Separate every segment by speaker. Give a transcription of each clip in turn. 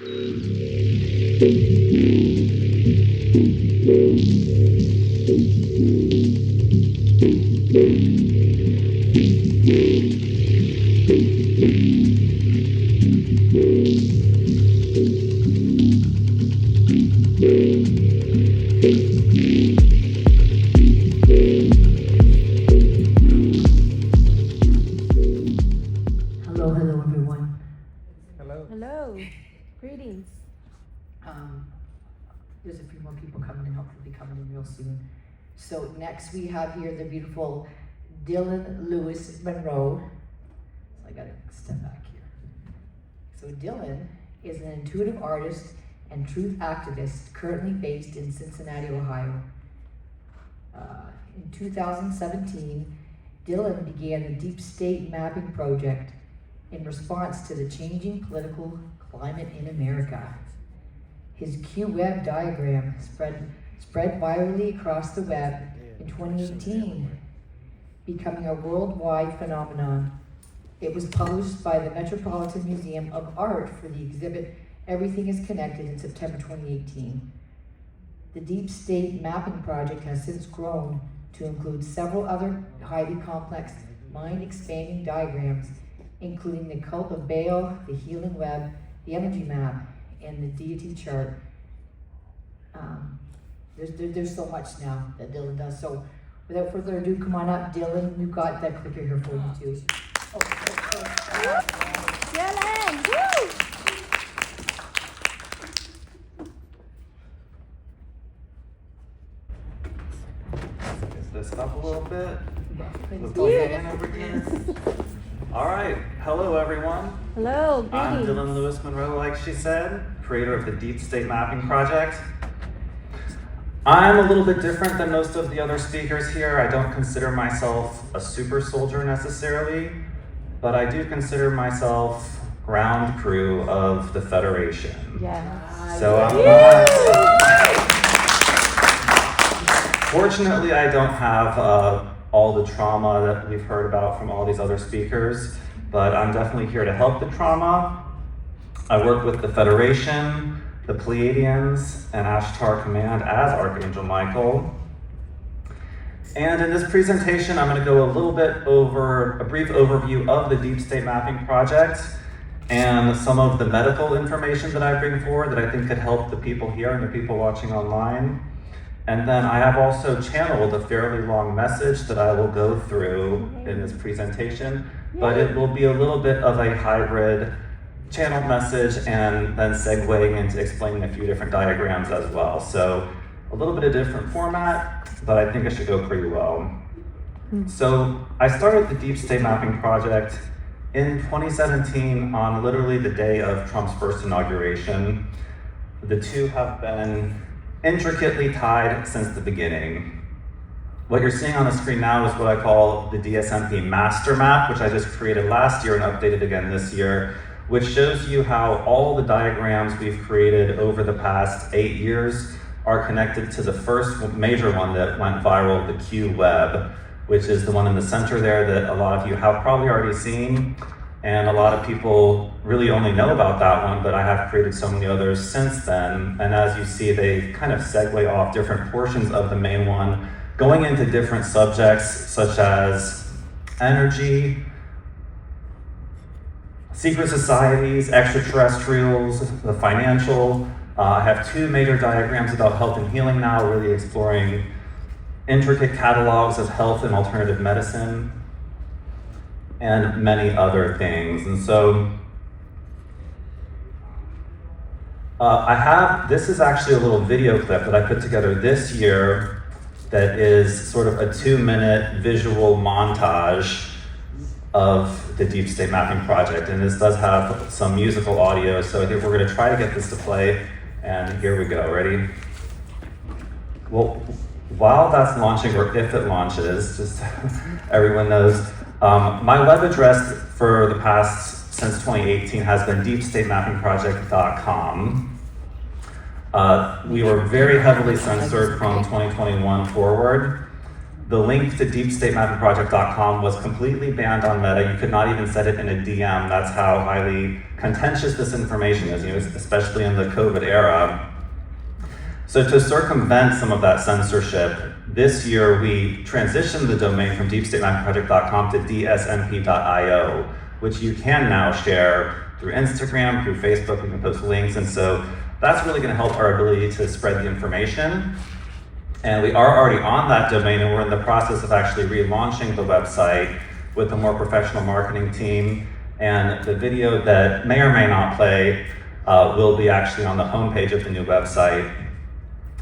Speaker 1: Hello everyone.
Speaker 2: Hello. Greetings.
Speaker 1: There's a few more people coming in, hopefully coming in real soon. So next we have here the beautiful 𝕯𝖚𝖚 So I gotta step back here. So Dylan is an intuitive artist and truth activist currently based in Cincinnati, Ohio. In 2017, Dylan began the Deep State Mapping Project in response to the changing political climate in America. His 𝖁𝖚 diagram spread virally across the web in 2018, becoming a worldwide phenomenon. It was published by the Metropolitan Museum of Art for the exhibit Everything is Connected in September 2018. The Deep State Mapping Project has since grown to include several other highly complex, mind-expanding diagrams, including the Cult of Baal, the Healing Web, the Energy Map, and the Deity Chart. There's so much now that Dylan does. So without further ado, come on up, Dylan. We've got that clicker here for you too.
Speaker 2: Dylan! Woo!
Speaker 3: Is this up a little bit? Let's
Speaker 1: Go
Speaker 3: go
Speaker 1: ahead.
Speaker 3: over here. All right, hello everyone.
Speaker 2: Hello,
Speaker 3: I'm
Speaker 2: greetings.
Speaker 3: Dylan Lewis Monroe, like she said, creator of the Deep State Mapping Project. I'm a little bit different than most of the other speakers here. I don't consider myself a super soldier necessarily, but I do consider myself ground crew of the Federation.
Speaker 2: Yes.
Speaker 3: So I'm not. Fortunately, I don't have all the trauma that we've heard about from all these other speakers, but I'm definitely here to help the trauma. I work with the Federation, the Pleiadians, and Ashtar Command as Archangel Michael. And in this presentation, I'm going to go a little bit over a brief overview of the Deep State Mapping Project and some of the medical information that I bring forward that I think could help the people here and the people watching online. And then I have also channeled a fairly long message that I will go through in this presentation, but it will be a little bit of a hybrid channeled message and then segueing into explaining a few different diagrams as well. So a little bit of different format, but I think it should go pretty well. So I started the Deep State Mapping Project in 2017 on literally the day of Trump's first inauguration. The two have been intricately tied since the beginning. What you're seeing on the screen now is what I call the D.S.M.P master map, which I just created last year and updated again this year, which shows you how all the diagrams we've created over the past 8 years are connected to the first major one that went viral, the 𝖁𝖚, which is the one in the center there that a lot of you have probably already seen. And a lot of people really only know about that one, but I have created so many others since then. And as you see, they kind of segue off different portions of the main one, going into different subjects such as energy, secret societies, extraterrestrials, the financial. I have 2 major diagrams about health and healing now, really exploring intricate catalogs of health and alternative medicine, and many other things. And so this is actually a little video clip that I put together this year that is sort of a 2-minute visual montage of the Deep State Mapping Project. And this does have some musical audio, so I think we're gonna try to get this to play. And here we go, ready? Well, while that's launching, or if it launches, just everyone knows, my web address for the past, since 2018, has been deepstatemappingproject.com. We were very heavily censored from 2021 forward, The link to 𝕯𝖊𝖚𝖘 was completely banned on Meta. You could not even set it in a DM. That's how highly contentious this information is, especially in the COVID era. So to circumvent some of that censorship, this year we transitioned the domain from 𝕯𝖊𝖚𝖘 to dsmp.io, which you can now share through Instagram, through Facebook. You can post links, and so that's really going to help our ability to spread the information. And we are already on that domain, and we're in the process of actually relaunching the website with a more professional marketing team. And the video that may or may not play will be actually on the homepage of the new website.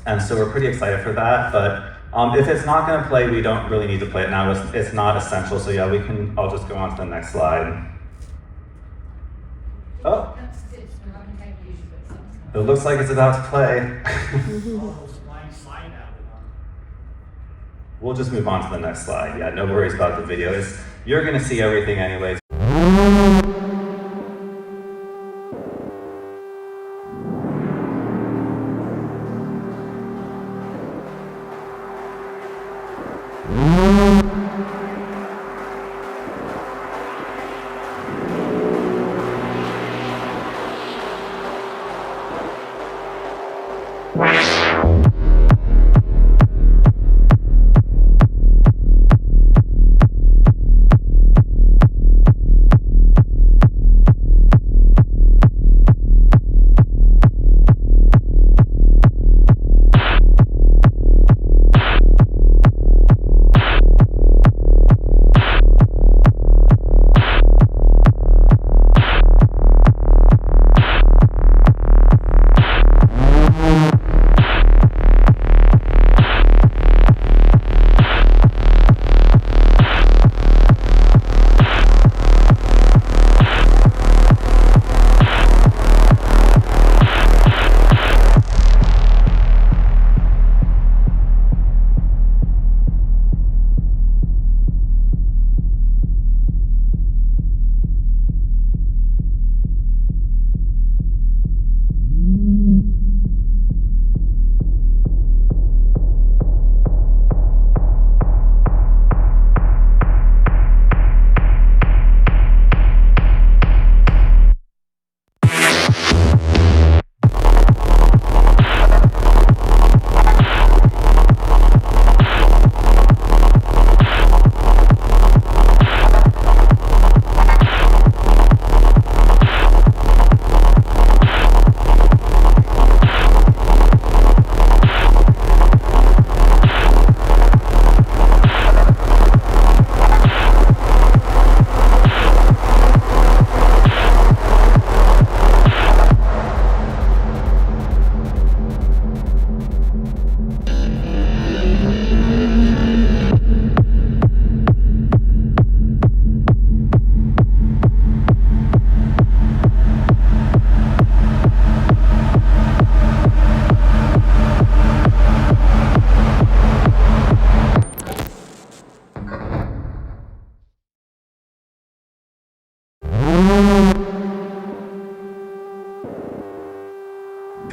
Speaker 3: And so we're pretty excited for that. But if it's not going to play, we don't really need to play it now. It's not essential. So yeah, I'll just go on to the next slide. Oh, it looks like it's about to play. We'll just move on to the next slide. Yeah, no worries about the video. You're going to see everything anyways.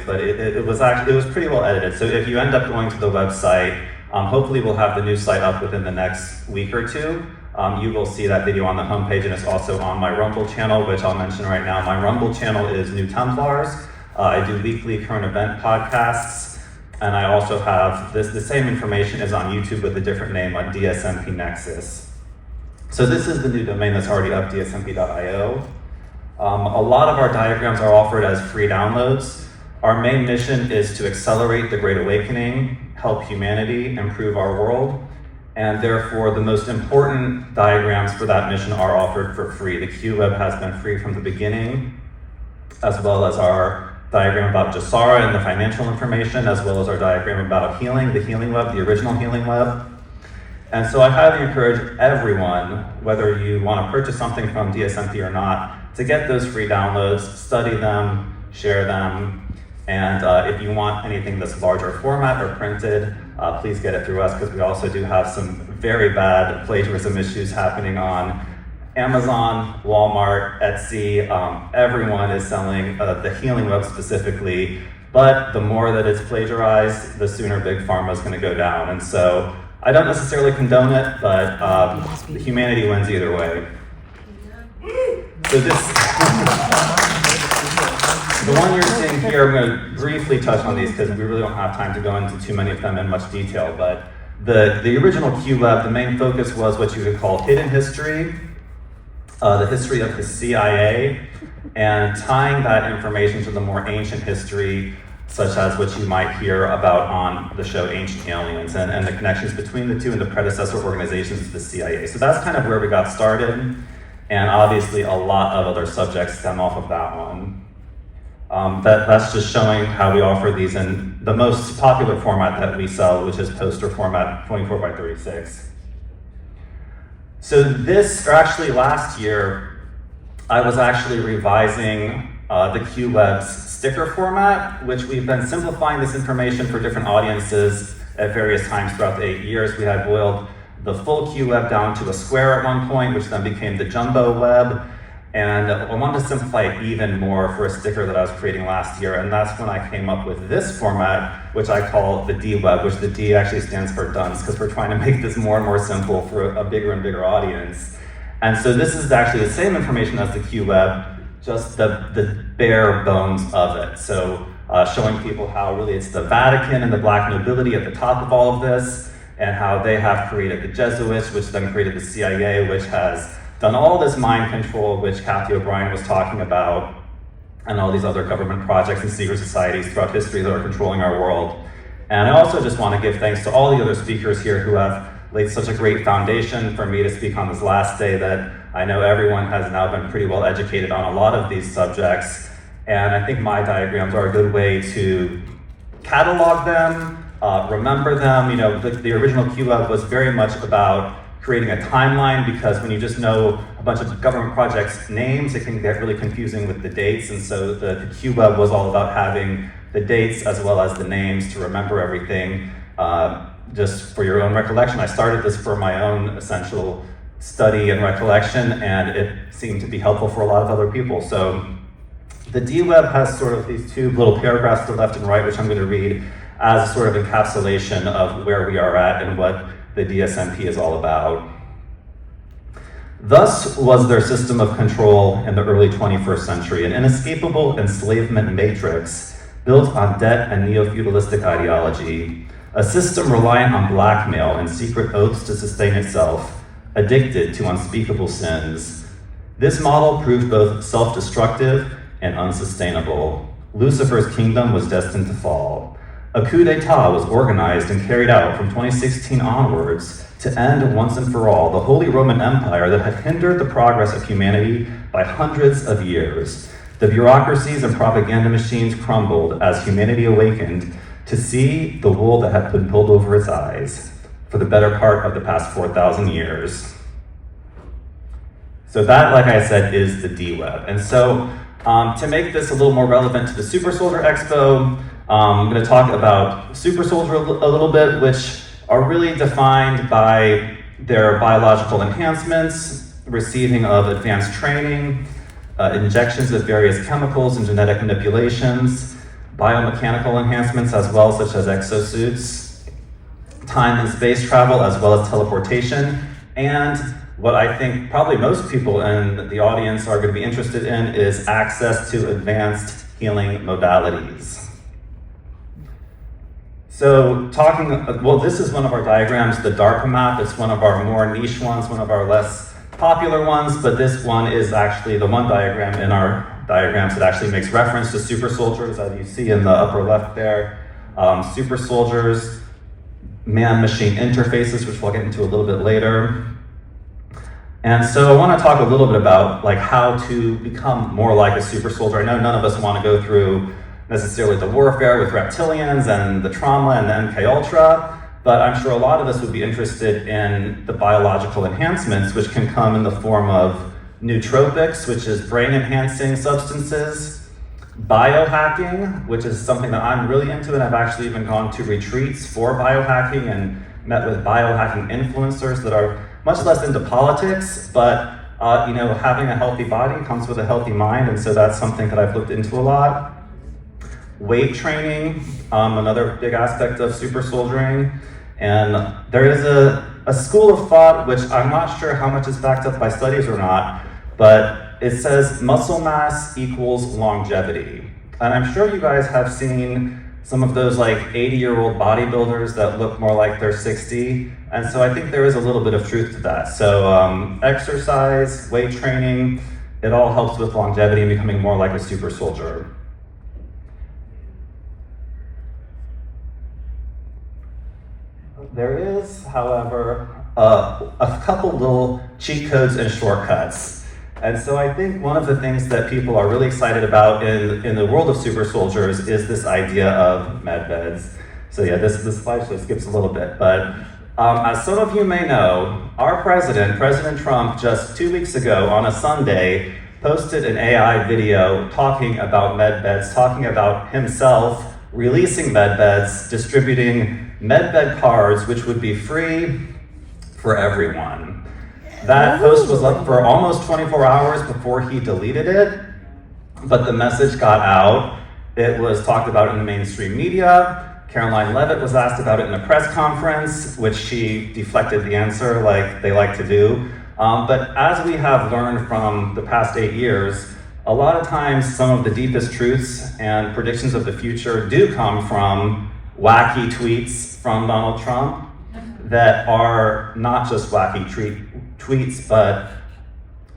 Speaker 3: But it was pretty well edited. So if you end up going to the website, hopefully we'll have the new site up within the next week or two. You will see that video on the homepage, and it's also on my Rumble channel, which I'll mention right now. My Rumble channel is New Templars. I do weekly current event podcasts, and I also have the same information is on YouTube with a different name on D.S.M.P Nexus. So this is the new domain that's already up, dsmp.io. A lot of our diagrams are offered as free downloads. Our main mission is to accelerate the Great Awakening, help humanity, improve our world, and therefore the most important diagrams for that mission are offered for free. The QWeb has been free from the beginning, as well as our diagram about Jasara and the financial information, as well as our diagram about healing, the healing web, the original healing web. And so I highly encourage everyone, whether you want to purchase something from D.S.M.P or not, to get those free downloads, study them, share them, and if you want anything that's larger format or printed, please get it through us, because we also do have some very bad plagiarism issues happening on Amazon, Walmart, Etsy. Everyone is selling the healing web specifically, but the more that it's plagiarized, the sooner Big Pharma is going to go down. And so I don't necessarily condone it, but humanity wins either way. So this, the one you're seeing here, I'm going to briefly touch on these because we really don't have time to go into too many of them in much detail, but the original 𝖶-Web, the main focus was what you could call hidden history, the history of the CIA, and tying that information to the more ancient history, such as what you might hear about on the show Ancient Aliens, and the connections between the two and the predecessor organizations of the CIA. So that's kind of where we got started, and obviously a lot of other subjects stem off of that one. That's just showing how we offer these in the most popular format that we sell, which is poster format, 24 by 36. So this, or actually last year, I was actually revising the 𝖶-Web's sticker format, which we've been simplifying this information for different audiences at various times throughout the 8 years. We had boiled the full 𝖶-Web down to a square at one point, which then became the jumbo web. And I wanted to simplify it even more for a sticker that I was creating last year, and that's when I came up with this format, which I call the D-Web, which the D actually stands for dunce, because we're trying to make this more and more simple for a bigger and bigger audience. And so this is actually the same information as the 𝖶-Web, just the bare bones of it. So showing people how really it's the Vatican and the black nobility at the top of all of this, and how they have created the Jesuits, which then created the CIA, which has done all this mind control, which Kathy O'Brien was talking about, and all these other government projects and secret societies throughout history that are controlling our world. And I also just want to give thanks to all the other speakers here who have laid such a great foundation for me to speak on this last day, that I know everyone has now been pretty well educated on a lot of these subjects. And I think my diagrams are a good way to catalog them, remember them. You know, the original 𝖶-Web was very much about creating a timeline, because when you just know a bunch of government projects' names, it can get really confusing with the dates. And so the 𝖶-Web was all about having the dates as well as the names to remember everything. Just for your own recollection, I started this for my own essential study and recollection, and it seemed to be helpful for a lot of other people. So the D-Web has sort of these two little paragraphs to the left and right, which I'm going to read as a sort of encapsulation of where we are at and what the D.S.M.P is all about. Thus was their system of control in the early 21st century, an inescapable enslavement matrix built on debt and neo-feudalistic ideology, a system reliant on blackmail and secret oaths to sustain itself, addicted to unspeakable sins. This model proved both self-destructive and unsustainable. Lucifer's kingdom was destined to fall. A coup d'etat was organized and carried out from 2016 onwards to end once and for all the Holy Roman Empire that had hindered the progress of humanity by hundreds of years. The bureaucracies and propaganda machines crumbled as humanity awakened to see the wool that had been pulled over its eyes for the better part of the past 4,000 years. So that, like I said, is the D-Web. And so to make this a little more relevant to the Super Soldier Expo, I'm going to talk about Super Soldier a little bit, which are really defined by their biological enhancements, receiving of advanced training, injections of various chemicals and genetic manipulations, biomechanical enhancements as well, such as exosuits, time and space travel, as well as teleportation, and what I think probably most people in the audience are going to be interested in is access to advanced healing modalities. So this is one of our diagrams, the DARPA map. It's one of our more niche ones, one of our less popular ones, but this one is actually the one diagram in our diagrams that actually makes reference to super soldiers, as you see in the upper left there. Super soldiers, man-machine interfaces, which we'll get into a little bit later. And so I want to talk a little bit about how to become more like a super soldier. I know none of us want to go through necessarily the warfare with reptilians and the trauma and the MK Ultra, but I'm sure a lot of us would be interested in the biological enhancements, which can come in the form of nootropics, which is brain-enhancing substances, biohacking, which is something that I'm really into, and I've actually even gone to retreats for biohacking and met with biohacking influencers that are much less into politics, but having a healthy body comes with a healthy mind, and so that's something that I've looked into a lot. Weight training, another big aspect of super soldiering, And there is a school of thought, which I'm not sure how much is backed up by studies or not, but it says muscle mass equals longevity. And I'm sure you guys have seen some of those like 80-year-old bodybuilders that look more like they're 60. And so I think there is a little bit of truth to that. So exercise, weight training, it all helps with longevity and becoming more like a super soldier. There is, however, a couple little cheat codes and shortcuts. And so I think one of the things that people are really excited about in the world of super soldiers is this idea of med beds. So yeah, this slideshow skips a little bit, but as some of you may know, our president, President Trump, just 2 weeks ago on a Sunday, posted an AI video talking about med beds, talking about himself releasing med beds, distributing med bed cards, which would be free for everyone. That post was up for almost 24 hours before he deleted it, but the message got out. It was talked about in the mainstream media. Caroline Leavitt was asked about it in a press conference, which she deflected the answer like they like to do. But as we have learned from the past 8 years, a lot of times some of the deepest truths and predictions of the future do come from wacky tweets from Donald Trump that are not just wacky tweets, but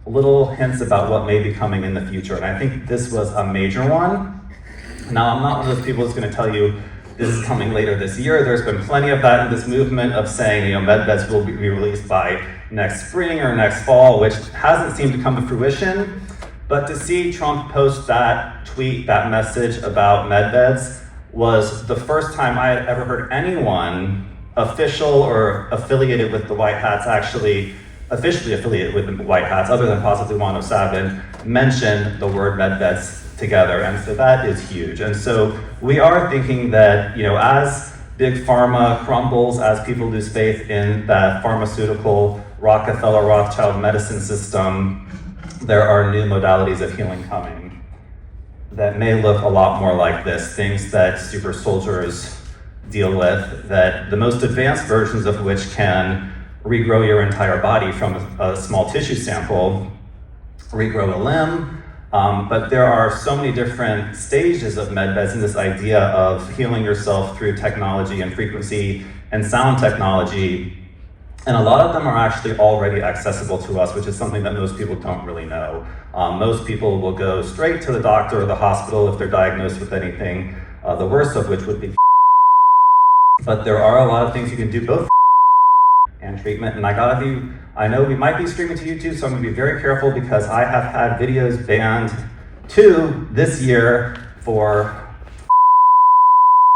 Speaker 3: little hints about what may be coming in the future. And I think this was a major one. Now, I'm not one of those people who's going to tell you this is coming later this year. There's been plenty of that in this movement of saying, med beds will be released by next spring or next fall, which hasn't seemed to come to fruition. But to see Trump post that tweet, that message about med beds, was the first time I had ever heard anyone official or affiliated with the White Hats, actually officially affiliated with the White Hats, other than possibly Juan O'Savin, mention the word med beds together. And so that is huge. And so we are thinking that, as big pharma crumbles, as people lose faith in that pharmaceutical Rockefeller Rothschild medicine system, there are new modalities of healing coming that may look a lot more like this, things that super soldiers deal with, that the most advanced versions of which can regrow your entire body from a small tissue sample, regrow a limb. But there are so many different stages of med beds in this idea of healing yourself through technology and frequency and sound technology. And a lot of them are actually already accessible to us, which is something that most people don't really know. Most people will go straight to the doctor or the hospital if they're diagnosed with anything, the worst of which would be but there are a lot of things you can do both and treatment. And I know we might be streaming to YouTube, so I'm gonna be very careful because I have had videos banned 2 this year for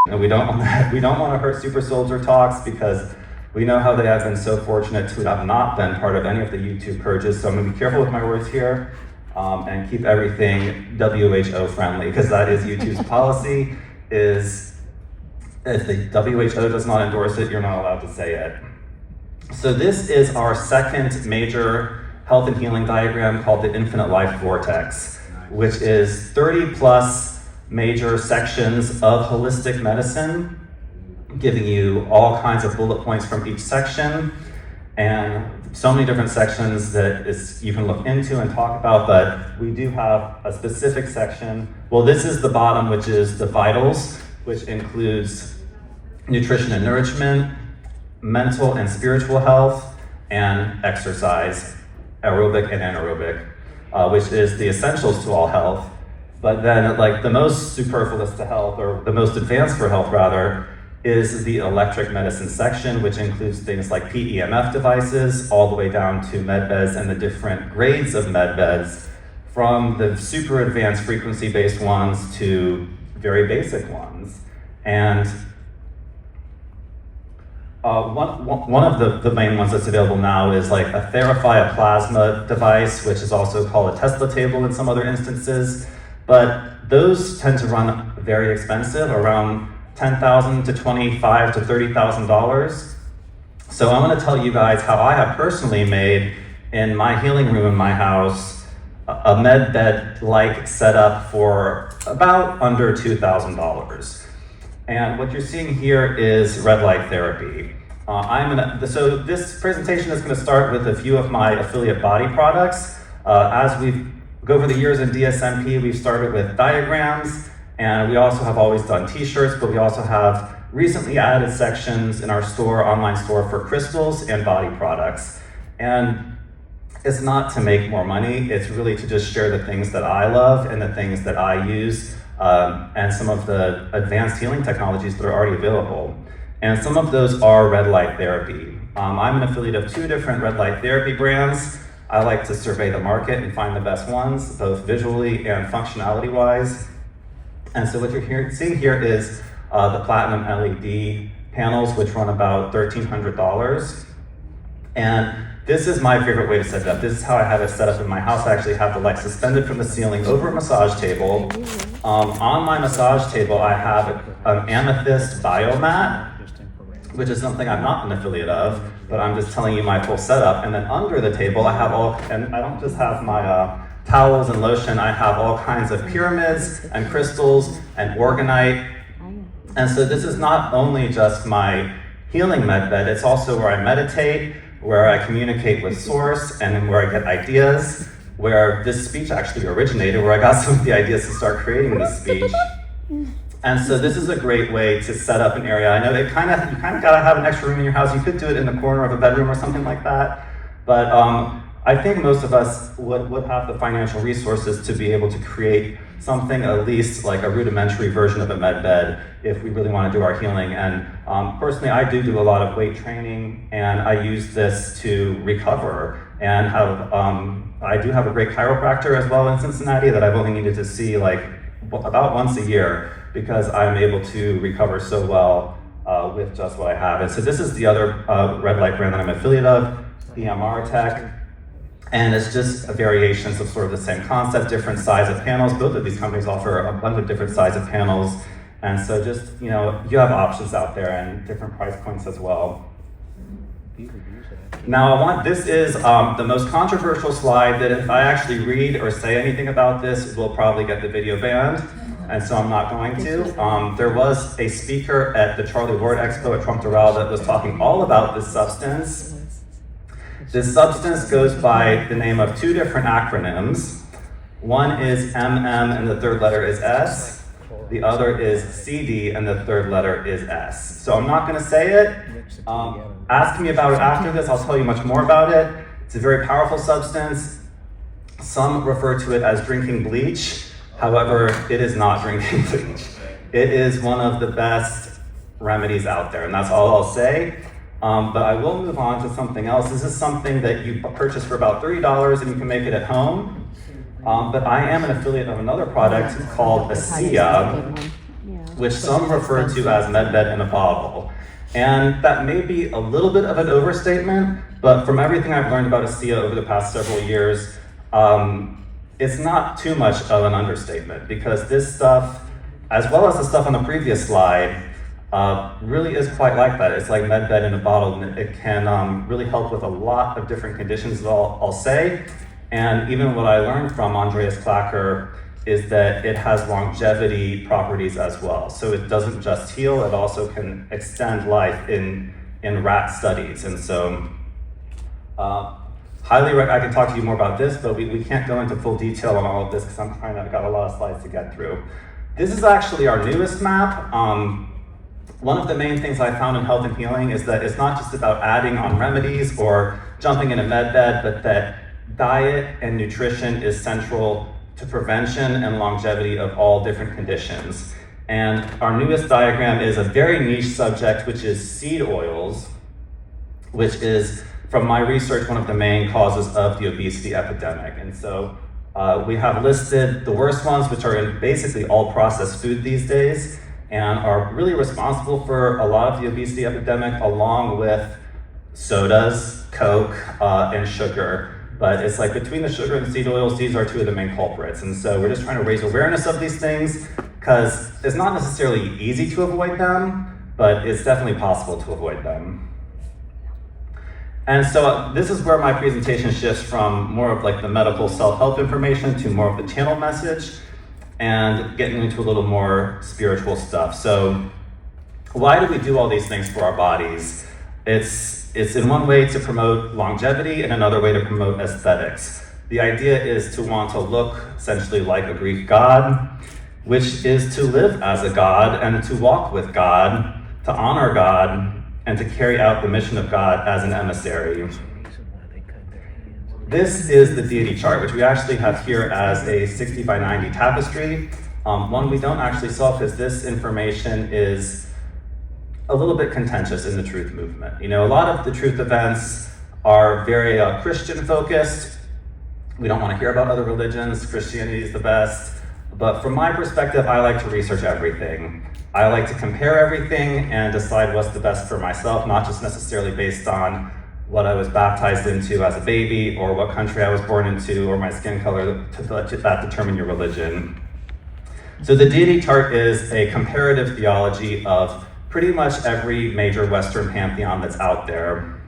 Speaker 3: and we don't want to hurt super soldier talks because we know how they have been so fortunate to have not been part of any of the YouTube purges. So I'm gonna be careful with my words here and keep everything WHO friendly, because that is YouTube's policy, is if the WHO does not endorse it, you're not allowed to say it. So this is our second major health and healing diagram called the Infinite Life Vortex, which is 30 plus major sections of holistic medicine, giving you all kinds of bullet points from each section, and so many different sections that you can look into and talk about, but we do have a specific section. Well, this is the bottom, which is the vitals, which includes nutrition and nourishment, mental and spiritual health, and exercise, aerobic and anaerobic, which is the essentials to all health. But then like the most superfluous to health, or the most advanced for health rather, is the electric medicine section, which includes things like PEMF devices, all the way down to med beds and the different grades of med beds, from the super advanced frequency-based ones to very basic ones. And one of the main ones that's available now is like a Therify, a plasma device, which is also called a Tesla table in some other instances. But those tend to run very expensive, around $10,000 to $25,000 to $30,000. So I want to tell you guys how I have personally made, in my healing room in my house, a med bed-like setup for about under $2,000. And what you're seeing here is red light therapy. So this presentation is going to start with a few of my affiliate body products. As we go over the years in D.S.M.P, we've started with diagrams, and we also have always done t-shirts, but we also have recently added sections in our store, online store, for crystals and body products. And it's not to make more money, it's really to just share the things that I love and the things that I use, and some of the advanced healing technologies that are already available. And some of those are red light therapy. I'm an affiliate of 2 different red light therapy brands. I like to survey the market and find the best ones, both visually and functionality-wise. And so what you're seeing here is the platinum LED panels, which run about $1,300. And this is my favorite way to set it up. This is how I have it set up in my house. I actually have the light suspended from the ceiling over a massage table. On my massage table, I have an amethyst biomat, which is something I'm not an affiliate of, but I'm just telling you my full setup. And then under the table, I have and I don't just have my towels and lotion, I have all kinds of pyramids and crystals and organite. And so this is not only just my healing med bed, it's also where I meditate, where I communicate with source, and where I get ideas, where this speech actually originated, where I got some of the ideas to start creating this speech. And so this is a great way to set up an area. I know you kind of gotta have an extra room in your house. You could do it in the corner of a bedroom or something like that. But I think most of us would have the financial resources to be able to create something, at least like a rudimentary version of a med bed, if we really want to do our healing. And personally, I do a lot of weight training, and I use this to recover. And I do have a great chiropractor as well in Cincinnati that I've only needed to see like about once a year, because I'm able to recover so well with just what I have. And so this is the other red light brand that I'm affiliate of, EMR Tech. And it's just variations of sort of the same concept, different size of panels. Both of these companies offer a bunch of different size of panels. And so just, you have options out there and different price points as well. Now this is the most controversial slide that if I actually read or say anything about this, we'll probably get the video banned. And so I'm not going to. There was a speaker at the Charlie Ward Expo at Trump Doral that was talking all about this substance. This substance goes by the name of 2 different acronyms. One is MM and the 3rd letter is S. The other is CD and the 3rd letter is S. So I'm not going to say it. Ask me about it after this. I'll tell you much more about it. It's a very powerful substance. Some refer to it as drinking bleach. However, it is not drinking bleach. It is one of the best remedies out there, and that's all I'll say. But I will move on to something else. This is something that you purchase for about $30 and you can make it at home. But I am an affiliate of another product called ASEA, which some refer to as MedBed in a bottle. And that may be a little bit of an overstatement, but from everything I've learned about ASEA over the past several years, it's not too much of an understatement, because this stuff, as well as the stuff on the previous slide, really is quite like that. It's like med bed in a bottle, and it can really help with a lot of different conditions, I'll say. And even what I learned from Andreas Klacker is that it has longevity properties as well. So it doesn't just heal, it also can extend life in rat studies. And so I can talk to you more about this, but we can't go into full detail on all of this because I've got a lot of slides to get through. This is actually our newest map. One of the main things I found in health and healing is that it's not just about adding on remedies or jumping in a med bed, but that diet and nutrition is central to prevention and longevity of all different conditions. And our newest diagram is a very niche subject, which is seed oils, which is, from my research, one of the main causes of the obesity epidemic. And so we have listed the worst ones, which are in basically all processed food these days, and are really responsible for a lot of the obesity epidemic, along with sodas, Coke, and sugar. But it's like between the sugar and seed oils, these are 2 of the main culprits. And so we're just trying to raise awareness of these things, because it's not necessarily easy to avoid them, but it's definitely possible to avoid them. And so this is where my presentation shifts from more of like the medical self-help information to more of the channel message and getting into a little more spiritual stuff. So why do we do all these things for our bodies? It's in one way to promote longevity and another way to promote aesthetics. The idea is to want to look essentially like a Greek god, which is to live as a god and to walk with God, to honor God, and to carry out the mission of God as an emissary. This is the deity chart, which we actually have here as a 60 by 90 tapestry. One we don't actually sell because this information is a little bit contentious in the truth movement. You know, a lot of the truth events are very Christian focused. We don't want to hear about other religions. Christianity is the best. But from my perspective, I like to research everything. I like to compare everything and decide what's the best for myself, not just necessarily based on what I was baptized into as a baby or what country I was born into or my skin color, to let that determine your religion. So the deity chart is a comparative theology of pretty much every major Western pantheon that's out there.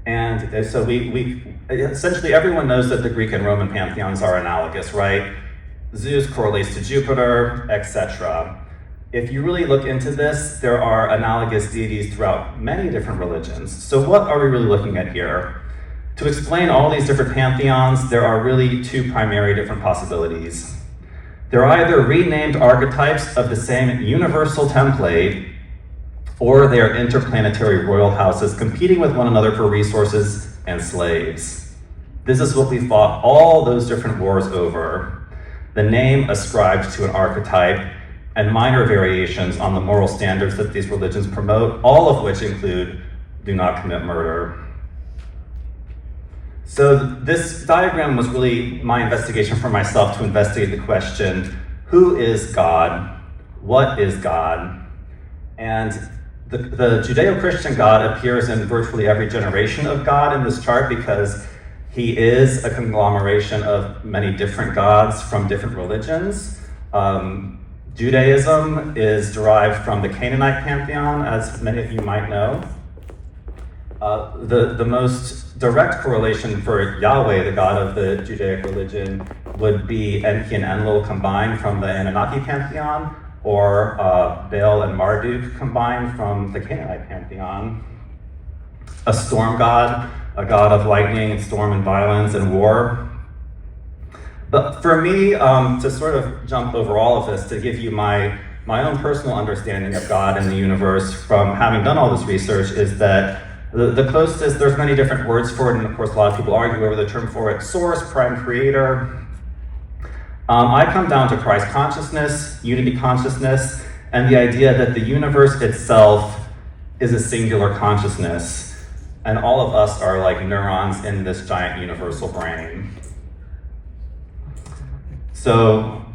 Speaker 3: And so we essentially everyone knows that the Greek and Roman pantheons are analogous, right? Zeus correlates to Jupiter, etc. If you really look into this, there are analogous deities throughout many different religions. So what are we really looking at here? To explain all these different pantheons, there are really two primary different possibilities. They're either renamed archetypes of the same universal template, or they are interplanetary royal houses competing with one another for resources and slaves. This is what we fought all those different wars over. The name ascribed to an archetype and minor variations on the moral standards that these religions promote, all of which include do not commit murder. So this diagram was really my investigation for myself to investigate the question, who is God? What is God? And the Judeo-Christian God appears in virtually every generation of God in this chart because he is a conglomeration of many different gods from different religions. Judaism is derived from the Canaanite pantheon, as many of you might know. The most direct correlation for Yahweh, the god of the Judaic religion, would be Enki and Enlil combined from the Anunnaki pantheon, or Baal and Marduk combined from the Canaanite pantheon. A storm god, a god of lightning and storm and violence and war. But for me, to sort of jump over all of this, to give you my own personal understanding of God and the universe from having done all this research, is that the closest, there's many different words for it, and of course a lot of people argue over the term for it, source, prime creator. I come down to Christ consciousness, unity consciousness, and the idea that the universe itself is a singular consciousness, and all of us are like neurons in this giant universal brain. So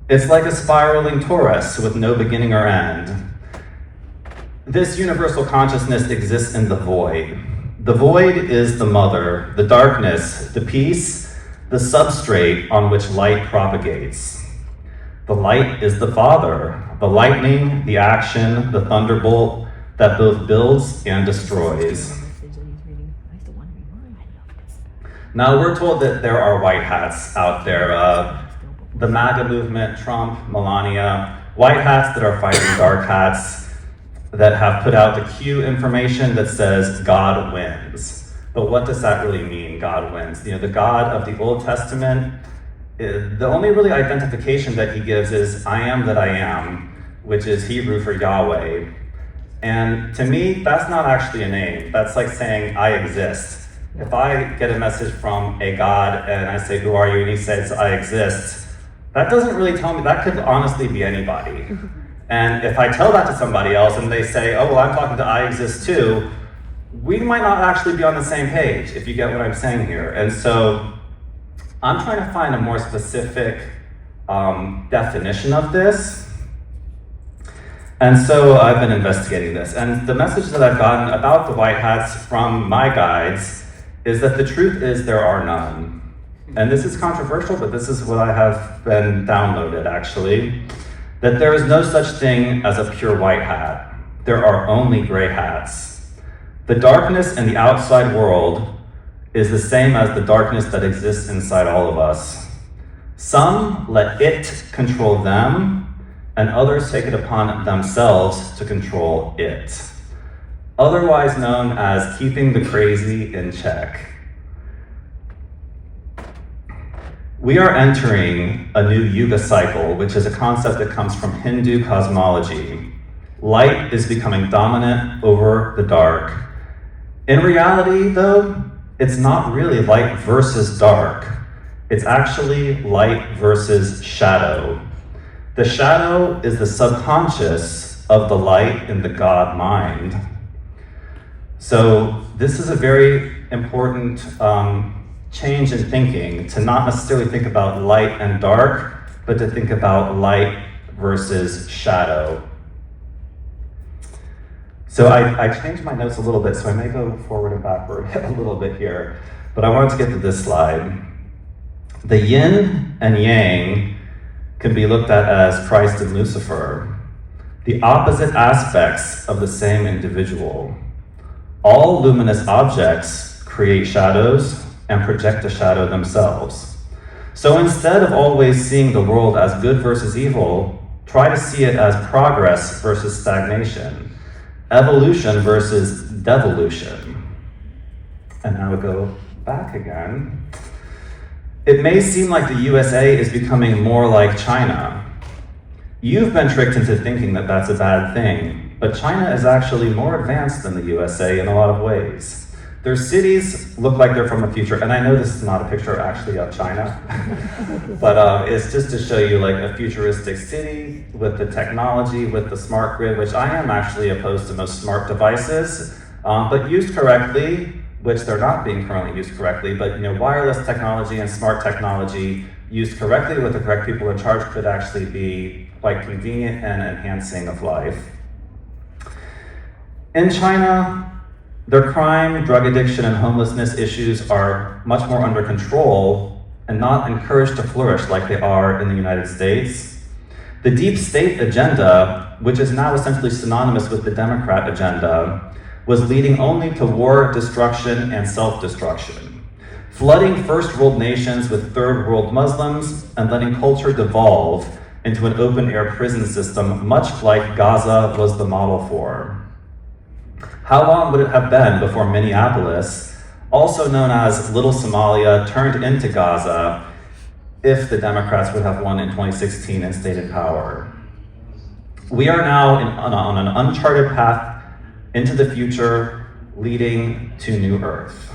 Speaker 3: it's like a spiraling torus with no beginning or end. This universal consciousness exists in the void. The void is the mother, the darkness, the peace, the substrate on which light propagates. The light is the father, the lightning, the action, the thunderbolt that both builds and destroys. Now we're told that there are white hats out there. The MAGA movement, Trump, Melania, white hats that are fighting dark hats that have put out the Q information that says God wins. But what does that really mean, God wins? You know, the God of the Old Testament, the only really identification that he gives is I am that I am, which is Hebrew for Yahweh. And to me, that's not actually a name. That's like saying I exist. If I get a message from a God and I say, who are you? And he says, I exist. That doesn't really tell me, that could honestly be anybody. And if I tell that to somebody else and they say, oh, well, I'm talking to I exist too, we might not actually be on the same page, if you get what I'm saying here. And so I'm trying to find a more specific definition of this. And so I've been investigating this. And the message that I've gotten about the white hats from my guides is that the truth is there are none. And this is controversial, but this is what I have been downloaded actually, that there is no such thing as a pure white hat. There are only gray hats. The darkness in the outside world is the same as the darkness that exists inside all of us. Some let it control them, and others take it upon themselves to control it, otherwise known as keeping the crazy in check. We are entering a new yuga cycle, which is a concept that comes from Hindu cosmology. Light is becoming dominant over the dark. In reality, though, it's not really light versus dark. It's actually light versus shadow. The shadow is the subconscious of the light in the God mind. So this is a very important change in thinking, to not necessarily think about light and dark, but to think about light versus shadow. So I changed my notes a little bit, so I may go forward and backward a little bit here, but I wanted to get to this slide. The yin and yang can be looked at as Christ and Lucifer, the opposite aspects of the same individual. All luminous objects create shadows and project a shadow themselves. So instead of always seeing the world as good versus evil, try to see it as progress versus stagnation, evolution versus devolution. And now we go back again. It may seem like the USA is becoming more like China. You've been tricked into thinking that that's a bad thing, but China is actually more advanced than the USA in a lot of ways. Their cities look like they're from the future, and I know this is not a picture actually of China, but it's just to show you like a futuristic city with the technology, with the smart grid, which I am actually opposed to most smart devices, but used correctly, which they're not being currently used correctly, but wireless technology and smart technology used correctly with the correct people in charge could actually be quite convenient and enhancing of life. In China, their crime, drug addiction, and homelessness issues are much more under control and not encouraged to flourish like they are in the United States. The deep state agenda, which is now essentially synonymous with the Democrat agenda, was leading only to war, destruction, and self-destruction, flooding first world nations with third world Muslims and letting culture devolve into an open-air prison system, much like Gaza was the model for. How long would it have been before Minneapolis, also known as Little Somalia, turned into Gaza if the Democrats would have won in 2016 and stayed in power? We are now on an uncharted path into the future, leading to New Earth.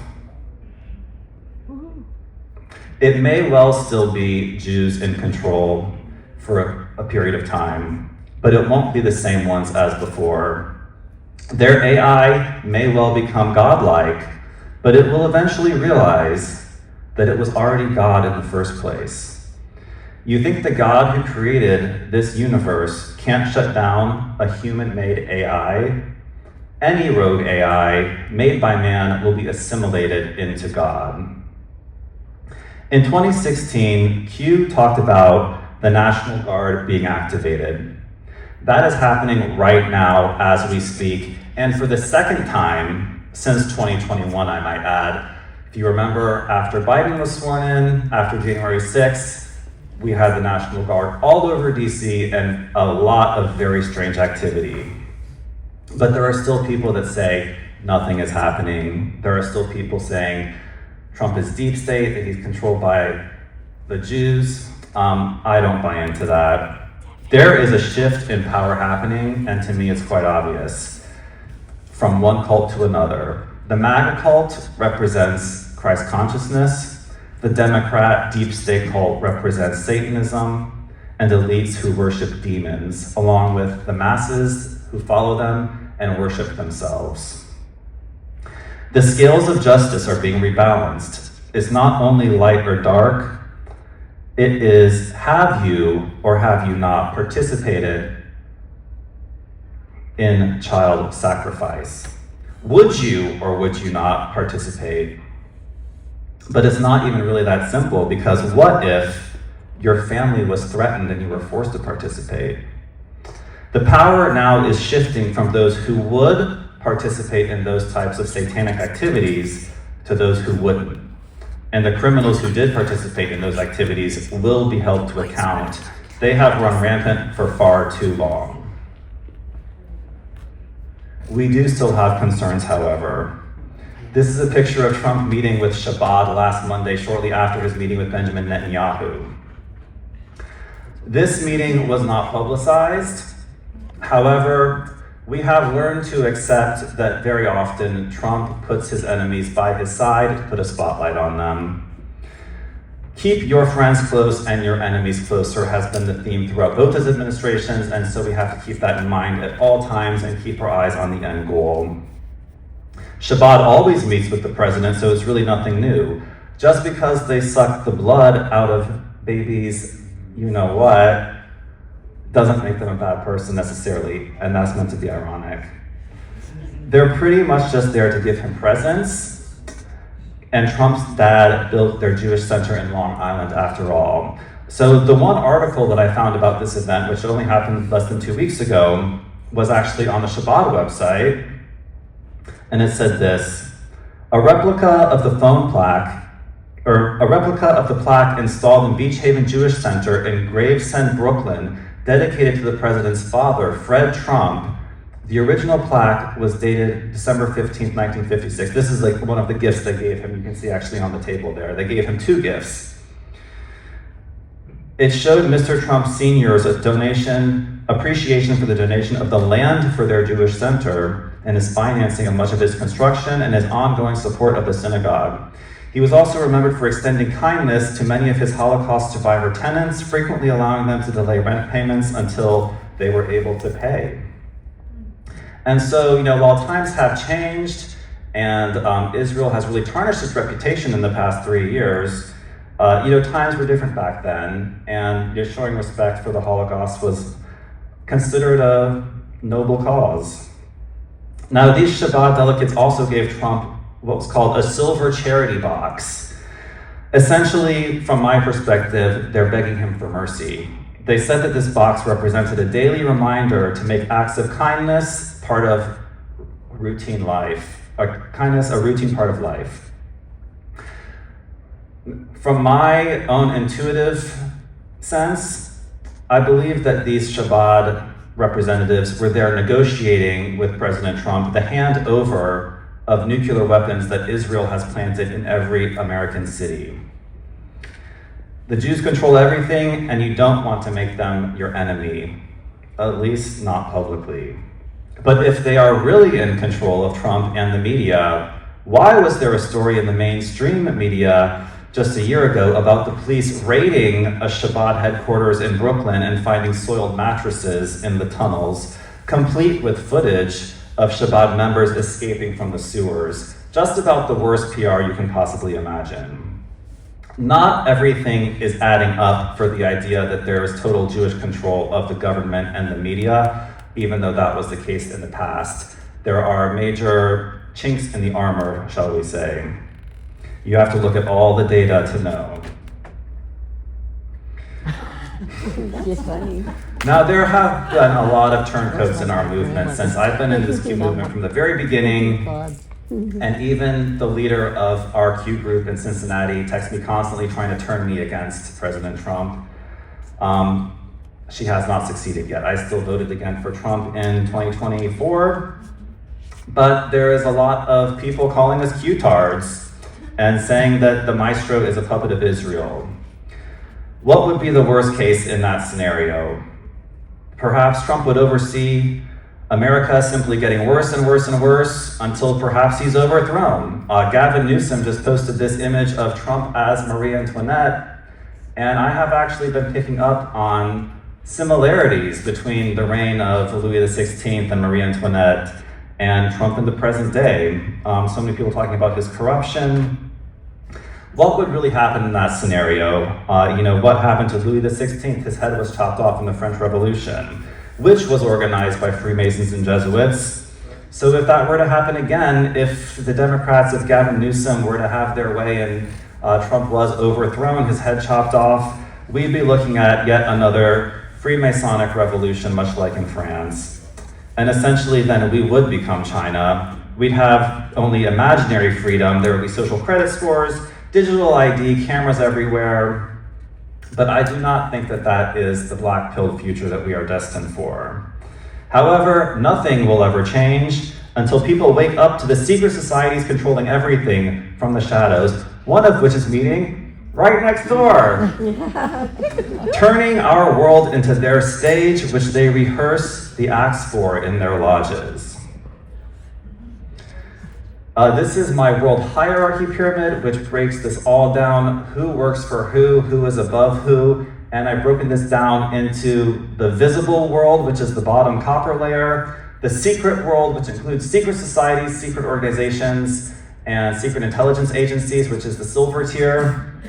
Speaker 3: It may well still be Jews in control for a period of time, but it won't be the same ones as before. Their AI may well become godlike, but it will eventually realize that it was already God in the first place. You think the God who created this universe can't shut down a human-made AI? Any rogue AI made by man will be assimilated into God. In 2016, Q talked about the National Guard being activated. That is happening right now as we speak, and for the second time since 2021, I might add. If you remember, after Biden was sworn in, after January 6th, we had the National Guard all over DC and a lot of very strange activity. But there are still people that say nothing is happening. There are still people saying Trump is deep state, that he's controlled by the Jews. I don't buy into that. There is a shift in power happening, and to me it's quite obvious, from one cult to another. The MAGA cult represents Christ consciousness. The Democrat deep state cult represents Satanism and elites who worship demons, along with the masses who follow them and worship themselves. The scales of justice are being rebalanced. It's not only light or dark, it is have you or have you not participated in child sacrifice? Would you or would you not participate? But it's not even really that simple, because what if your family was threatened and you were forced to participate? The power now is shifting from those who would participate in those types of satanic activities to those who wouldn't. And the criminals who did participate in those activities will be held to account They have run rampant for far too long. We do still have concerns, however. This is a picture of Trump meeting with Chabad last Monday, shortly after his meeting with Benjamin Netanyahu. This meeting was not publicized. However, we have learned to accept that very often Trump puts his enemies by his side to put a spotlight on them. Keep your friends close and your enemies closer has been the theme throughout both his administrations, and so we have to keep that in mind at all times and keep our eyes on the end goal. Chabad always meets with the president, so it's really nothing new. Just because they suck the blood out of babies, you know what, doesn't make them a bad person necessarily, and that's meant to be ironic. They're pretty much just there to give him presents, and Trump's dad built their Jewish center in Long Island after all. So the one article that I found about this event, which only happened less than 2 weeks ago, was actually on the Chabad website, and it said this: a replica of the plaque installed in Beach Haven Jewish Center in Gravesend, Brooklyn, dedicated to the president's father, Fred Trump. The original plaque was dated December 15th, 1956. This is like one of the gifts they gave him. You can see actually on the table there. They gave him 2 gifts. It showed Mr. Trump Sr.'s appreciation for the donation of the land for their Jewish center and his financing of much of his construction and his ongoing support of the synagogue. He was also remembered for extending kindness to many of his Holocaust survivor tenants, frequently allowing them to delay rent payments until they were able to pay. And so, while times have changed and Israel has really tarnished its reputation in the past 3 years, times were different back then, and showing respect for the Holocaust was considered a noble cause. Now, these Chabad delegates also gave Trump what was called a silver charity box. Essentially, from my perspective, they're begging him for mercy. They said that this box represented a daily reminder to make acts of kindness part of routine life, a routine part of life. From my own intuitive sense, I believe that these Chabad representatives were there negotiating with President Trump the handover of nuclear weapons that Israel has planted in every American city. The Jews control everything, and you don't want to make them your enemy, at least not publicly. But if they are really in control of Trump and the media, why was there a story in the mainstream media just a year ago about the police raiding a Chabad headquarters in Brooklyn and finding soiled mattresses in the tunnels, complete with footage of Chabad members escaping from the sewers? Just about the worst PR you can possibly imagine. Not everything is adding up for the idea that there is total Jewish control of the government and the media, even though that was the case in the past. There are major chinks in the armor, shall we say. You have to look at all the data to know.
Speaker 2: You're funny.
Speaker 3: Now, there have been a lot of turncoats in our movement since I've been in this Q movement from the very beginning, and even the leader of our Q group in Cincinnati texts me constantly trying to turn me against President Trump. She has not succeeded yet. I still voted again for Trump in 2024, but there is a lot of people calling us Q-tards and saying that the maestro is a puppet of Israel. What would be the worst case in that scenario? Perhaps Trump would oversee America simply getting worse and worse and worse until perhaps he's overthrown. Gavin Newsom just posted this image of Trump as Marie Antoinette, and I have actually been picking up on similarities between the reign of Louis XVI and Marie Antoinette and Trump in the present day. So many people talking about his corruption. What would really happen in that scenario? What happened to Louis XVI? His head was chopped off in the French Revolution, which was organized by Freemasons and Jesuits. So if that were to happen again, if the Democrats, if Gavin Newsom were to have their way and Trump was overthrown, his head chopped off, we'd be looking at yet another Freemasonic revolution, much like in France. And essentially then we would become China. We'd have only imaginary freedom. There would be social credit scores, digital ID, cameras everywhere. But I do not think that that is the black-pilled future that we are destined for. However, nothing will ever change until people wake up to the secret societies controlling everything from the shadows, one of which is meeting right next door, turning our world into their stage, which they rehearse the acts for in their lodges. This is my world hierarchy pyramid, which breaks this all down, who works for who is above who, and I've broken this down into the visible world, which is the bottom copper layer, the secret world, which includes secret societies, secret organizations, and secret intelligence agencies, which is the silver tier,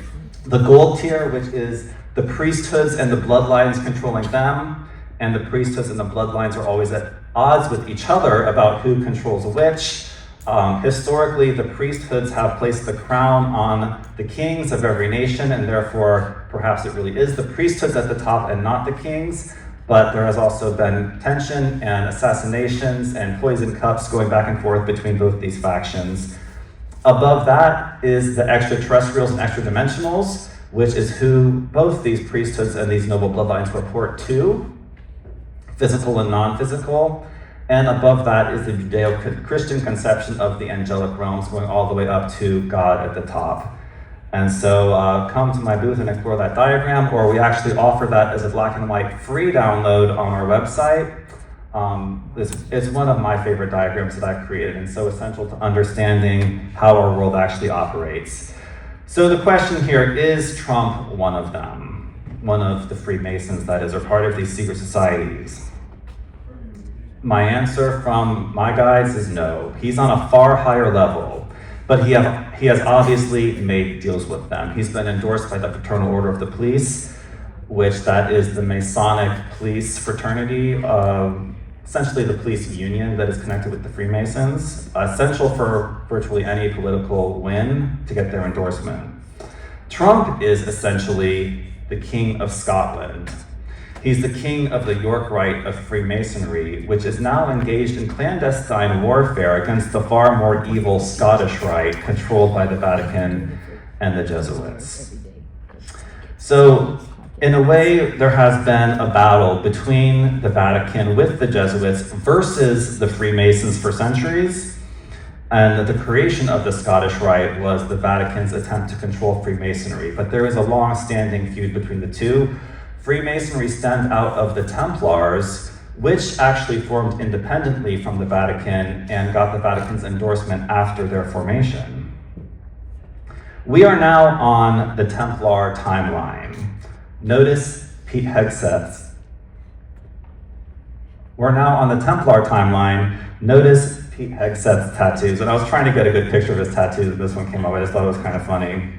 Speaker 3: the gold tier, which is the priesthoods and the bloodlines controlling them, and the priesthoods and the bloodlines are always at odds with each other about who controls which. Historically, the priesthoods have placed the crown on the kings of every nation, and therefore, perhaps it really is the priesthoods at the top and not the kings. But there has also been tension and assassinations and poison cups going back and forth between both these factions. Above that is the extraterrestrials and extra-dimensionals, which is who both these priesthoods and these noble bloodlines report to, physical and non-physical. And above that is the Judeo-Christian conception of the angelic realms going all the way up to God at the top. And so come to my booth and explore that diagram, or we actually offer that as a black and white free download on our website. It's one of my favorite diagrams that I've created and so essential to understanding how our world actually operates. So the question here, is Trump one of them? One of the Freemasons, that is, or part of these secret societies? My answer from my guides is no. He's on a far higher level, but he has obviously made deals with them. He's been endorsed by the Fraternal Order of the Police, which that is the Masonic police fraternity, essentially the police union that is connected with the Freemasons, essential for virtually any political win to get their endorsement. Trump is essentially the King of Scotland. He's the king of the York Rite of Freemasonry, which is now engaged in clandestine warfare against the far more evil Scottish Rite controlled by the Vatican and the Jesuits. So, in a way, there has been a battle between the Vatican with the Jesuits versus the Freemasons for centuries, and the creation of the Scottish Rite was the Vatican's attempt to control Freemasonry. But there is a long-standing feud between the two. Freemasonry stemmed out of the Templars, which actually formed independently from the Vatican and got the Vatican's endorsement after their formation. We are now on the Templar timeline. Notice Pete Hegseth's. We're now on the Templar timeline. Notice Pete Hegseth's tattoos. And I was trying to get a good picture of his tattoos, but this one came up. I just thought it was kind of funny.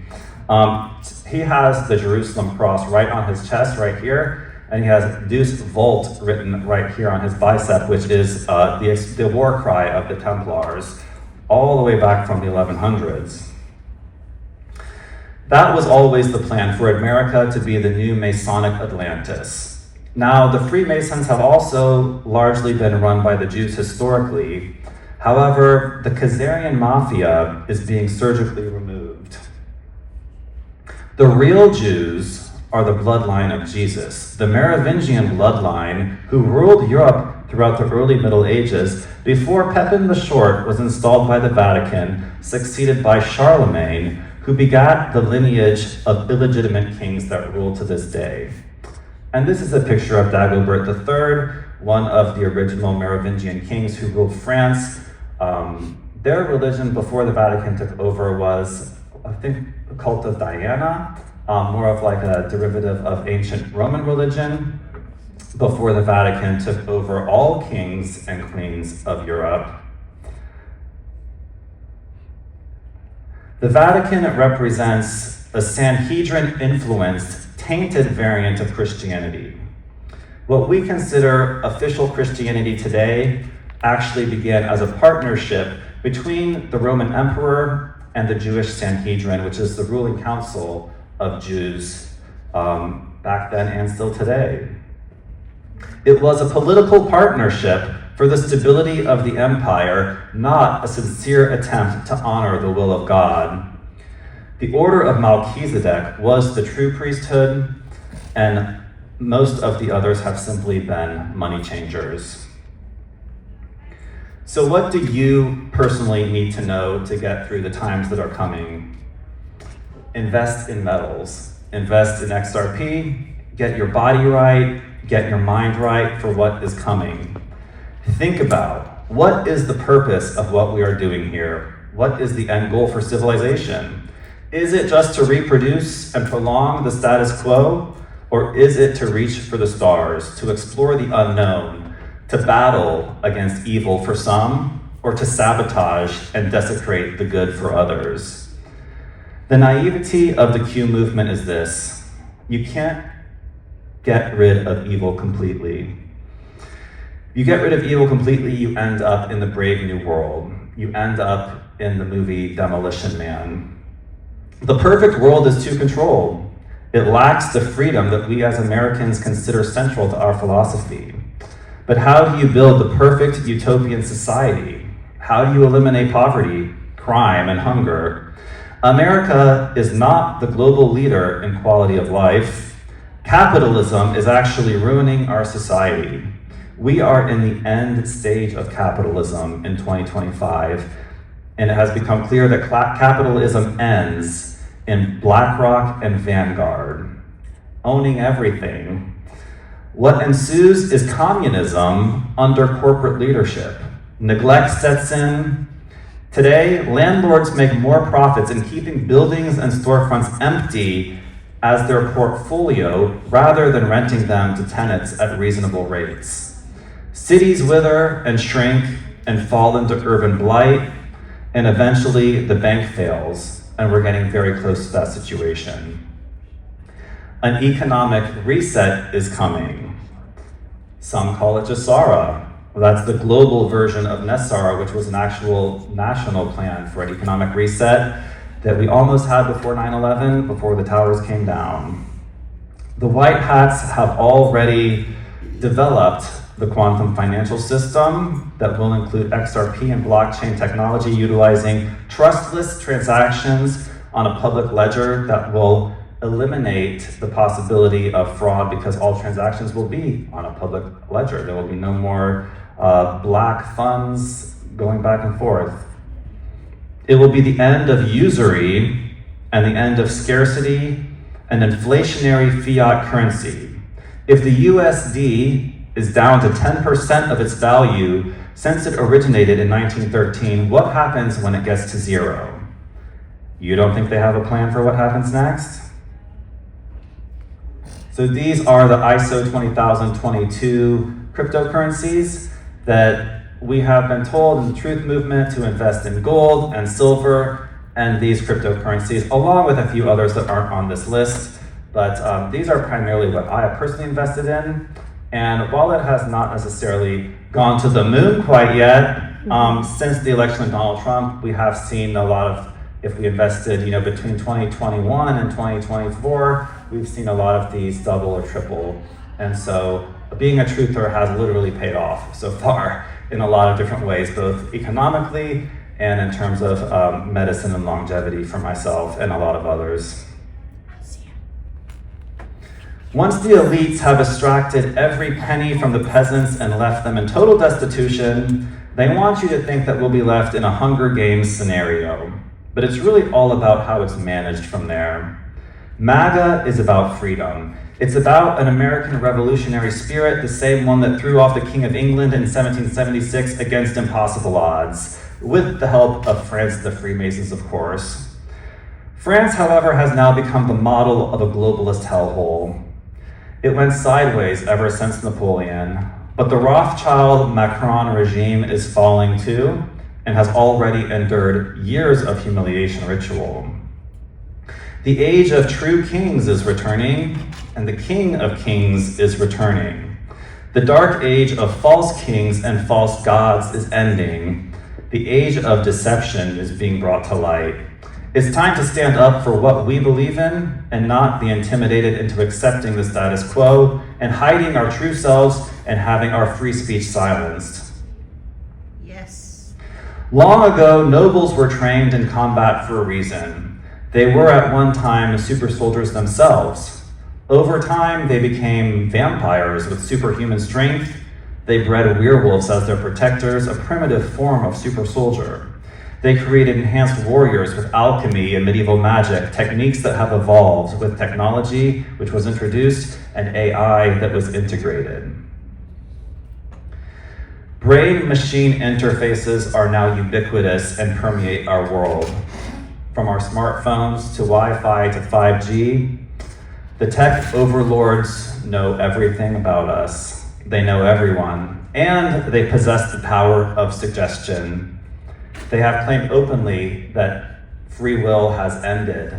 Speaker 3: He has the Jerusalem cross right on his chest, right here, and he has 𝕯𝖊𝖚𝖚 written right here on his bicep, which is the war cry of the Templars, all the way back from the 1100s. That was always the plan, for America to be the new Masonic Atlantis. Now, the Freemasons have also largely been run by the Jews historically. However, the Khazarian mafia is being surgically removed. The real Jews are the bloodline of Jesus, the Merovingian bloodline who ruled Europe throughout the early Middle Ages before Pepin the Short was installed by the Vatican, succeeded by Charlemagne, who begat the lineage of illegitimate kings that rule to this day. And this is a picture of Dagobert III, one of the original Merovingian kings who ruled France. Their religion before the Vatican took over was, I think, the cult of Diana, more of like a derivative of ancient Roman religion, before the Vatican took over all kings and queens of Europe. The Vatican represents a Sanhedrin-influenced, tainted variant of Christianity. What we consider official Christianity today actually began as a partnership between the Roman Emperor and the Jewish Sanhedrin, which is the ruling council of Jews back then and still today. It was a political partnership for the stability of the empire, not a sincere attempt to honor the will of God. The order of Melchizedek was the true priesthood. and most of the others have simply been money changers. So what do you personally need to know to get through the times that are coming? Invest in metals, invest in XRP, get your body right, get your mind right for what is coming. Think about, what is the purpose of what we are doing here? What is the end goal for civilization? Is it just to reproduce and prolong the status quo? Or is it to reach for the stars, to explore the unknown, to battle against evil for some, or to sabotage and desecrate the good for others? The naivety of the Q movement is this: you can't get rid of evil completely. You get rid of evil completely, you end up in the Brave New World. You end up in the movie Demolition Man. The perfect world is too controlled. It lacks the freedom that we as Americans consider central to our philosophy. But how do you build the perfect utopian society? How do you eliminate poverty, crime, and hunger? America is not the global leader in quality of life. Capitalism is actually ruining our society. We are in the end stage of capitalism in 2025, and it has become clear that capitalism ends in BlackRock and Vanguard, owning everything. What ensues is communism under corporate leadership. Neglect sets in. Today, landlords make more profits in keeping buildings and storefronts empty as their portfolio rather than renting them to tenants at reasonable rates. Cities wither and shrink and fall into urban blight, and eventually the bank fails, and we're getting very close to that situation. An economic reset is coming. Some call it Jasara. That's the global version of Nessara, which was an actual national plan for an economic reset that we almost had before 9/11, before the towers came down. The white hats have already developed the quantum financial system that will include XRP and blockchain technology utilizing trustless transactions on a public ledger that will eliminate the possibility of fraud because all transactions will be on a public ledger. There will be no more black funds going back and forth. It will be the end of usury and the end of scarcity and inflationary fiat currency. If the USD is down to 10% of its value since it originated in 1913, what happens when it gets to zero? You don't think they have a plan for what happens next? So these are the ISO 20022 cryptocurrencies that we have been told in the Truth Movement to invest in gold and silver and these cryptocurrencies, along with a few others that aren't on this list. But these are primarily what I have personally invested in. And while it has not necessarily gone to the moon quite yet, since the election of Donald Trump, we have seen a lot of, if we invested, between 2021 and 2024, we've seen a lot of these double or triple. And so being a truther has literally paid off so far in a lot of different ways, both economically and in terms of medicine and longevity for myself and a lot of others. Once the elites have extracted every penny from the peasants and left them in total destitution, they want you to think that we'll be left in a Hunger Games scenario. But it's really all about how it's managed from there. MAGA is about freedom. It's about an American revolutionary spirit, the same one that threw off the King of England in 1776 against impossible odds, with the help of France and the Freemasons, of course. France, however, has now become the model of a globalist hellhole. It went sideways ever since Napoleon, but the Rothschild-Macron regime is falling too, and has already endured years of humiliation ritual. The age of true kings is returning, and the King of Kings is returning. The dark age of false kings and false gods is ending. The age of deception is being brought to light. It's time to stand up for what we believe in and not be intimidated into accepting the status quo and hiding our true selves and having our free speech silenced.
Speaker 4: Yes.
Speaker 3: Long ago, nobles were trained in combat for a reason. They were at one time super soldiers themselves. Over time, they became vampires with superhuman strength. They bred werewolves as their protectors, a primitive form of super soldier. They created enhanced warriors with alchemy and medieval magic, techniques that have evolved with technology, which was introduced, and AI that was integrated. Brain-machine interfaces are now ubiquitous and permeate our world. From our smartphones to Wi-Fi to 5G, the tech overlords know everything about us. They know everyone, and they possess the power of suggestion. They have claimed openly that free will has ended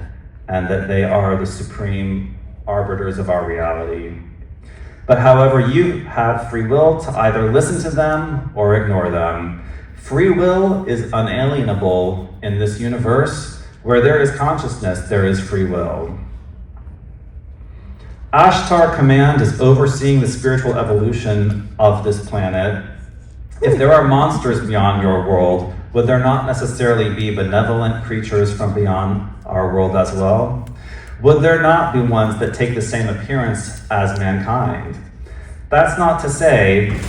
Speaker 3: and that they are the supreme arbiters of our reality. But however, you have free will to either listen to them or ignore them. Free will is unalienable in this universe. Where there is consciousness, there is free will. Ashtar Command is overseeing the spiritual evolution of this planet. If there are monsters beyond your world, would there not necessarily be benevolent creatures from beyond our world as well? Would there not be ones that take the same appearance as mankind? That's not to say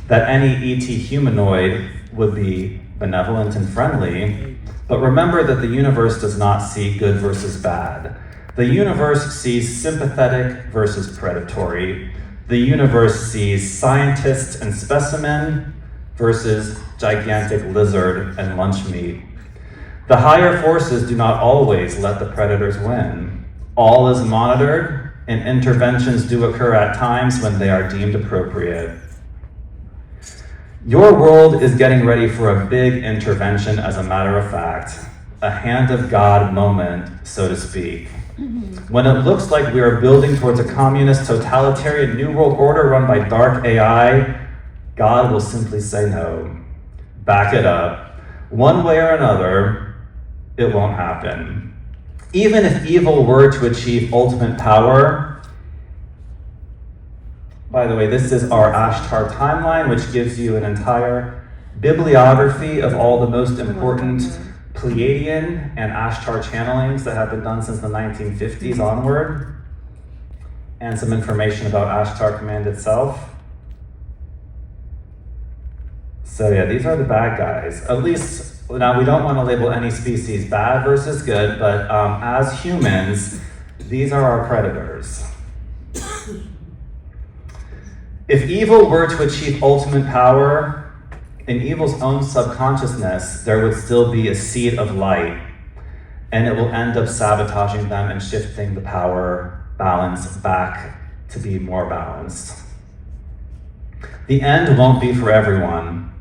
Speaker 3: that any ET humanoid would be benevolent and friendly, but remember that the universe does not see good versus bad. The universe sees sympathetic versus predatory. The universe sees scientist and specimen versus gigantic lizard and lunch meat. The higher forces do not always let the predators win. All is monitored, and interventions do occur at times when they are deemed appropriate. Your world is getting ready for a big intervention, as a matter of fact, a hand of God moment, so to speak. When it looks like we are building towards a communist, totalitarian new world order run by dark AI, God will simply say no. Back it up. One way or another, it won't happen. Even if evil were to achieve ultimate power, by the way, this is our Ashtar timeline, which gives you an entire bibliography of all the most important Pleiadian and Ashtar channelings that have been done since the 1950s onward, and some information about Ashtar Command itself. So yeah, these are the bad guys. At least, now we don't want to label any species bad versus good, but as humans, these are our predators. If evil were to achieve ultimate power, in evil's own subconsciousness, there would still be a seed of light, and it will end up sabotaging them and shifting the power balance back to be more balanced. The end won't be for everyone.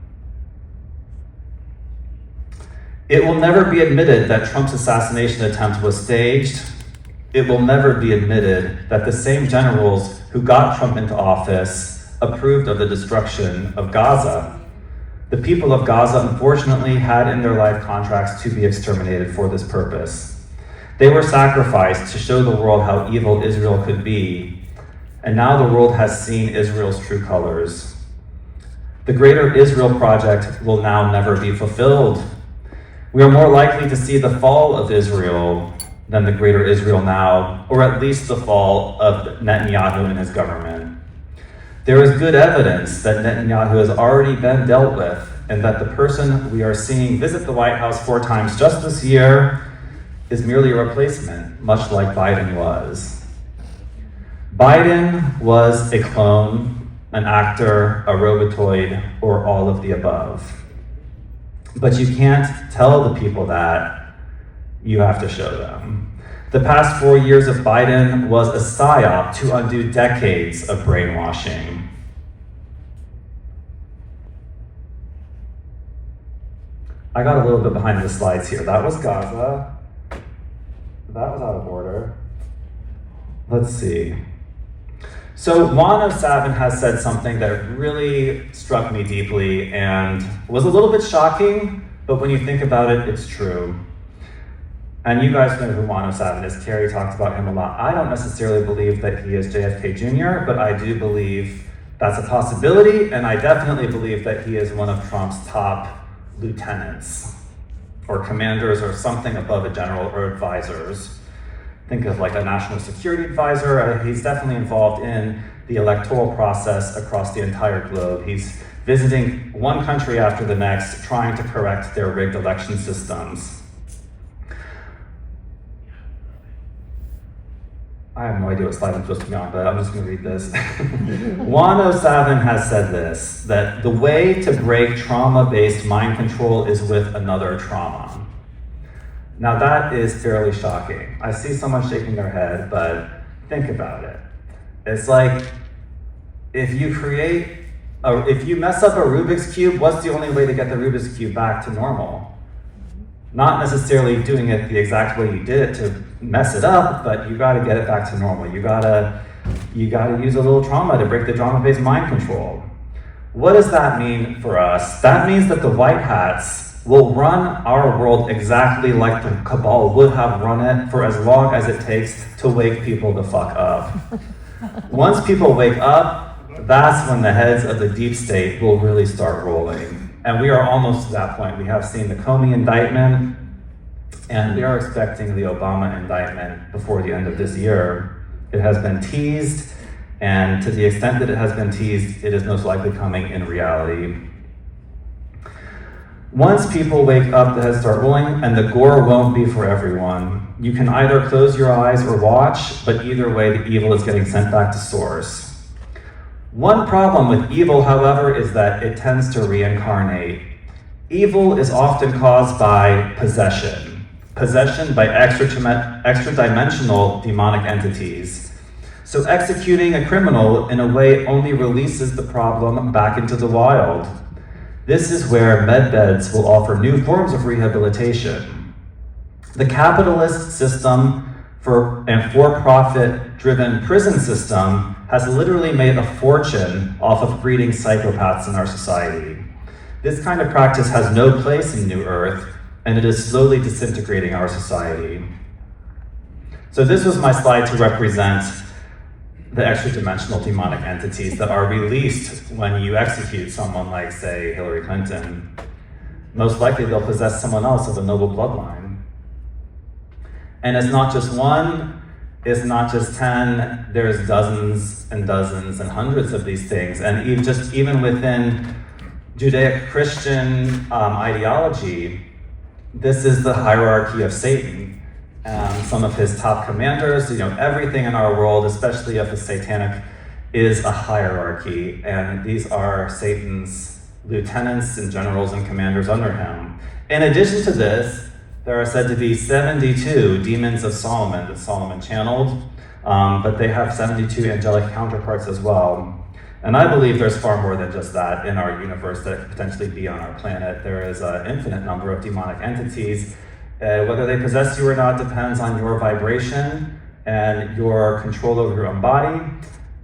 Speaker 3: It will never be admitted that Trump's assassination attempt was staged. It will never be admitted that the same generals who got Trump into office approved of the destruction of Gaza. The people of Gaza, unfortunately, had in their life contracts to be exterminated for this purpose. They were sacrificed to show the world how evil Israel could be, and now the world has seen Israel's true colors. The Greater Israel Project will now never be fulfilled. We are more likely to see the fall of Israel than the Greater Israel now, or at least the fall of Netanyahu and his government. There is good evidence that Netanyahu has already been dealt with, and that the person we are seeing visit the White House 4 times just this year is merely a replacement, much like Biden was. Biden was a clone, an actor, a robotoid, or all of the above. But you can't tell the people that, you have to show them. The past 4 years of Biden was a psyop to undo decades of brainwashing. I got a little bit behind the slides here. That was Gaza. That was out of order. Let's see. So 𝕯𝖚𝖚 has said something that really struck me deeply and was a little bit shocking, but when you think about it, it's true. And you guys know who 𝕯𝖚𝖚 is. Terry talks about him a lot. I don't necessarily believe that he is JFK Jr., but I do believe that's a possibility, and I definitely believe that he is one of Trump's top lieutenants or commanders or something above a general or advisors. think of like a national security advisor. He's definitely involved in the electoral process across the entire globe. He's visiting one country after the next, trying to correct their rigged election systems. I have no idea what slide I'm supposed to be on, but I'm just going to read this. 𝕯𝖚𝖚 has said this, that the way to break trauma-based mind control is with another trauma. Now that is fairly shocking. I see someone shaking their head, but think about it. It's like, if you mess up a Rubik's Cube, what's the only way to get the Rubik's Cube back to normal? Not necessarily doing it the exact way you did it to mess it up, but you gotta get it back to normal. You gotta use a little trauma to break the trauma-based mind control. What does that mean for us? That means that the white hats will run our world exactly like the cabal would have run it for as long as it takes to wake people the fuck up. Once people wake up, that's when the heads of the deep state will really start rolling. And we are almost to that point. We have seen the Comey indictment, and we are expecting the Obama indictment before the end of this year. It has been teased, and to the extent that it has been teased, it is most likely coming in reality. Once people wake up, the heads start rolling, and the gore won't be for everyone. You can either close your eyes or watch, but either way, the evil is getting sent back to source. One problem with evil, however, is that it tends to reincarnate. Evil is often caused by possession. Possession by extra-dimensional demonic entities. So executing a criminal in a way only releases the problem back into the wild. This is where medbeds will offer new forms of rehabilitation. The capitalist system and for-profit driven prison system has literally made a fortune off of breeding psychopaths in our society. This kind of practice has no place in New Earth, and it is slowly disintegrating our society. So this was my slide to represent the extra-dimensional demonic entities that are released when you execute someone like, say, Hillary Clinton. Most likely they'll possess someone else of a noble bloodline. And it's not just one, it's not just 10, there's dozens and dozens and hundreds of these things. And even within Judeo-Christian ideology, this is the hierarchy of Satan. Some of his top commanders, everything in our world, especially if it's satanic, is a hierarchy. And these are Satan's lieutenants and generals and commanders under him. In addition to this, there are said to be 72 demons of Solomon that Solomon channeled, but they have 72 angelic counterparts as well. And I believe there's far more than just that in our universe that could potentially be on our planet. There is an infinite number of demonic entities. Whether they possess you or not depends on your vibration and your control over your own body.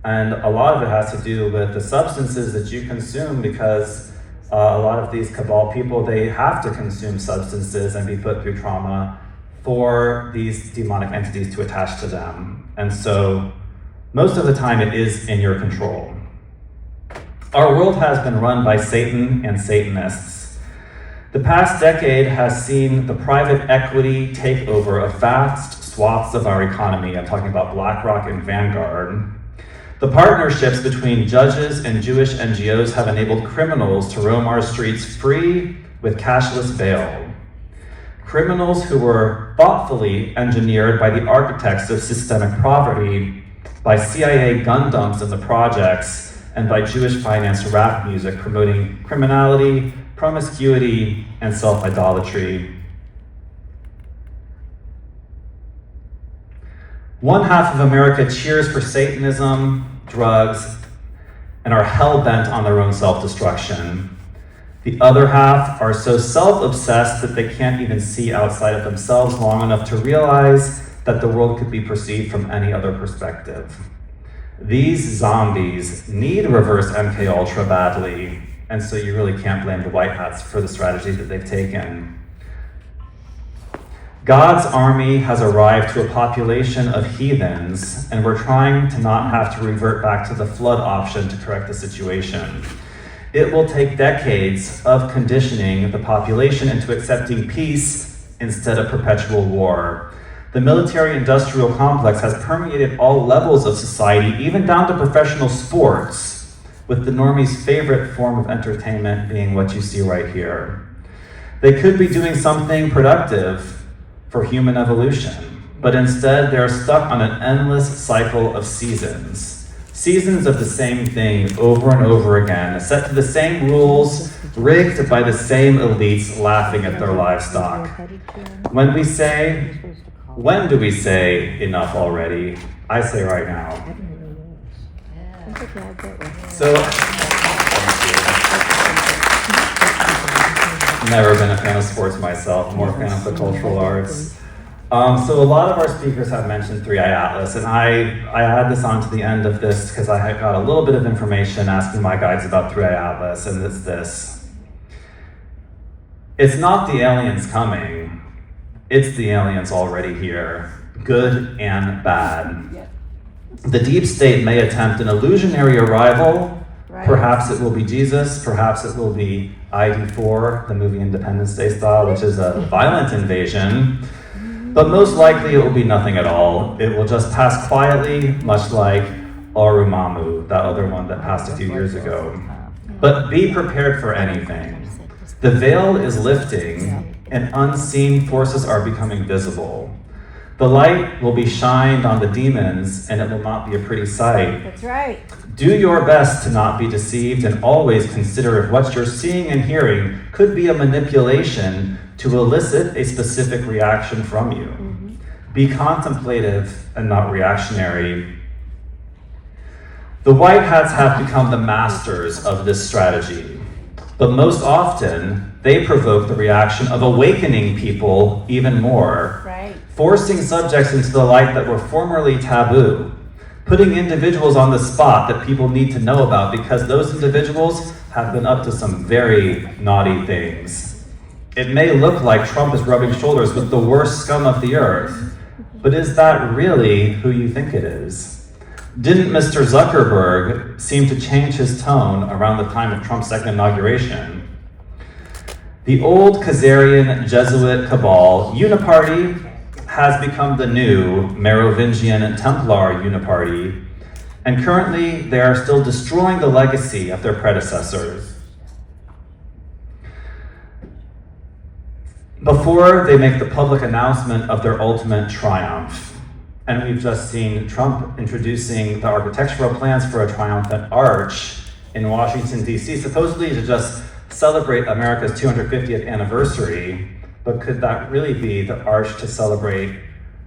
Speaker 3: And a lot of it has to do with the substances that you consume, because a lot of these cabal people, they have to consume substances and be put through trauma for these demonic entities to attach to them. And so most of the time it is in your control. Our world has been run by Satan and Satanists. The past decade has seen the private equity take over of vast swaths of our economy. I'm talking about BlackRock and Vanguard. The partnerships between judges and Jewish NGOs have enabled criminals to roam our streets free with cashless bail. Criminals who were thoughtfully engineered by the architects of systemic poverty, by CIA gun dumps in the projects, and by Jewish-financed rap music promoting criminality, promiscuity, and self-idolatry. One half of America cheers for Satanism, drugs, and are hell-bent on their own self-destruction. The other half are so self-obsessed that they can't even see outside of themselves long enough to realize that the world could be perceived from any other perspective. These zombies need reverse MK Ultra badly, and so you really can't blame the white hats for the strategy that they've taken. God's army has arrived to a population of heathens, and we're trying to not have to revert back to the flood option to correct the situation. It will take decades of conditioning the population into accepting peace instead of perpetual war. The military-industrial complex has permeated all levels of society, even down to professional sports, with the normie's favorite form of entertainment being what you see right here. They could be doing something productive for human evolution, but instead they're stuck on an endless cycle of seasons. Seasons of the same thing over and over again, set to the same rules, rigged by the same elites laughing at their livestock. When do we say enough already? I say right now. So, never been a fan of sports myself, more fan of the cultural arts. So a lot of our speakers have mentioned 3i Atlas, and I add this on to the end of this because I had got a little bit of information asking my guides about 3i Atlas, and it's this. It's not the aliens coming, it's the aliens already here, good and bad. The deep state may attempt an illusionary arrival. Perhaps it will be Jesus, perhaps it will be ID4, the movie Independence Day style, which is a violent invasion. But most likely it will be nothing at all. It will just pass quietly, much like 𝕯𝖚𝖚𝖘 that other one that passed a few years ago. But be prepared for anything. The veil is lifting, and unseen forces are becoming visible. The light will be shined on the demons, and it will not be a pretty sight.
Speaker 2: That's right.
Speaker 3: Do your best to not be deceived, and always consider if what you're seeing and hearing could be a manipulation to elicit a specific reaction from you. Be contemplative and not reactionary. The white hats have become the masters of this strategy, but most often they provoke the reaction of awakening people even more, forcing subjects into the light that were formerly taboo, putting individuals on the spot that people need to know about because those individuals have been up to some very naughty things. It may look like Trump is rubbing shoulders with the worst scum of the earth, but is that really who you think it is? Didn't Mr. Zuckerberg seem to change his tone around the time of Trump's second inauguration? The old Khazarian Jesuit cabal, Uniparty, has become the new Merovingian Templar Uniparty, and currently they are still destroying the legacy of their predecessors. Before they make the public announcement of their ultimate triumph. And we've just seen Trump introducing the architectural plans for a triumphant arch in Washington, D.C., supposedly to just celebrate America's 250th anniversary. But could that really be the arch to celebrate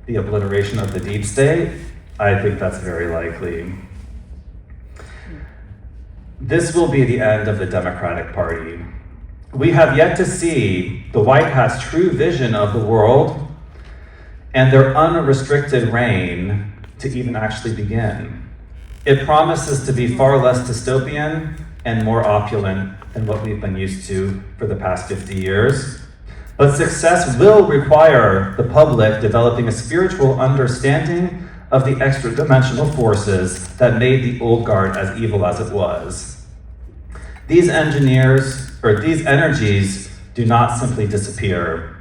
Speaker 3: the obliteration of the deep state? I think that's very likely. This will be the end of the Democratic Party. We have yet to see the White Hat's true vision of the world and their unrestricted reign to even actually begin. It promises to be far less dystopian and more opulent than what we've been used to for the past 50 years. But success will require the public developing a spiritual understanding of the extra-dimensional forces that made the old guard as evil as it was. These energies do not simply disappear.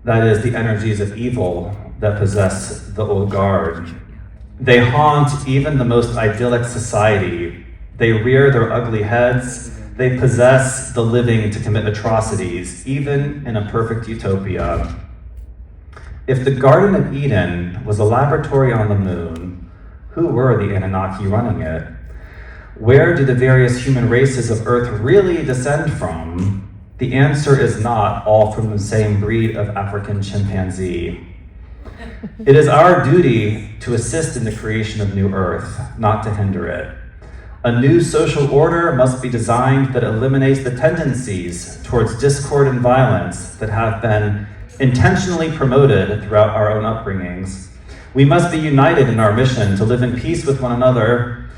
Speaker 3: That is, the energies of evil that possess the old guard. They haunt even the most idyllic society. They rear their ugly heads. They possess the living to commit atrocities, even in a perfect utopia. If the Garden of Eden was a laboratory on the moon, who were the Anunnaki running it? Where do the various human races of Earth really descend from? The answer is not all from the same breed of African chimpanzee. It is our duty to assist in the creation of new Earth, not to hinder it. A new social order must be designed that eliminates the tendencies towards discord and violence that have been intentionally promoted throughout our own upbringings. We must be united in our mission to live in peace with one another.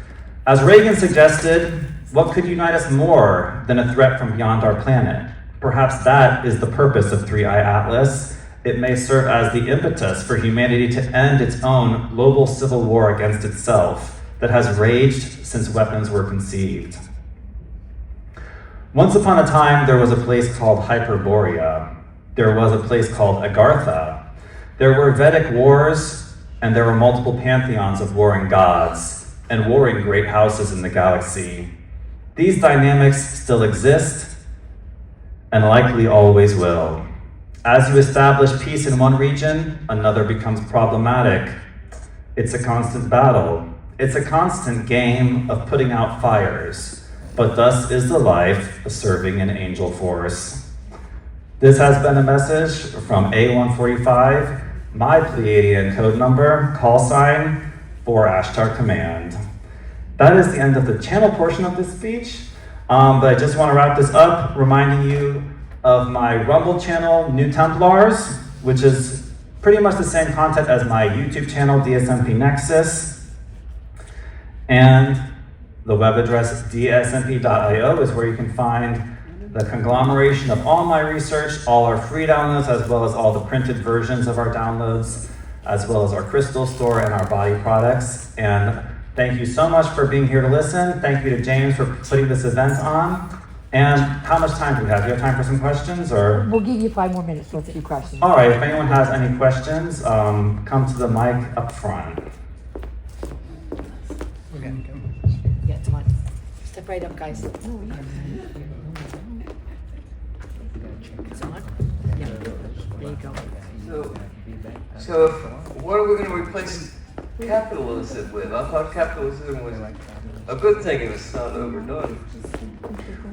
Speaker 3: As Reagan suggested, what could unite us more than a threat from beyond our planet? Perhaps that is the purpose of 3i Atlas. It may serve as the impetus for humanity to end its own global civil war against itself that has raged since weapons were conceived. Once upon a time, there was a place called Hyperborea. There was a place called Agartha. There were Vedic wars, and there were multiple pantheons of warring gods, and warring great houses in the galaxy. These dynamics still exist, and likely always will. As you establish peace in one region, another becomes problematic. It's a constant battle. It's a constant game of putting out fires, but thus is the life of serving an angel force. This has been a message from A145, my Pleiadian code number, call sign, for Ashtar Command. That is the end of the channel portion of this speech, but I just want to wrap this up, reminding you of my Rumble channel, New Templars, which is pretty much the same content as my YouTube channel, D.S.M.P Nexus. And the web address dsmp.io is where you can find the conglomeration of all my research, all our free downloads, as well as all the printed versions of our downloads, as well as our crystal store and our body products. And thank you so much for being here to listen. Thank you to James for putting this event on. And how much time do we have? Do you have time for some questions, or?
Speaker 2: We'll give you 5 more minutes for a few questions.
Speaker 3: All right, if anyone has any questions, come to the mic up front.
Speaker 1: Yeah, come on. Step right up, guys. It's on? Yeah. There you go.
Speaker 5: So what are we going to replace capitalism with? I thought capitalism was a good thing if it's not overdone.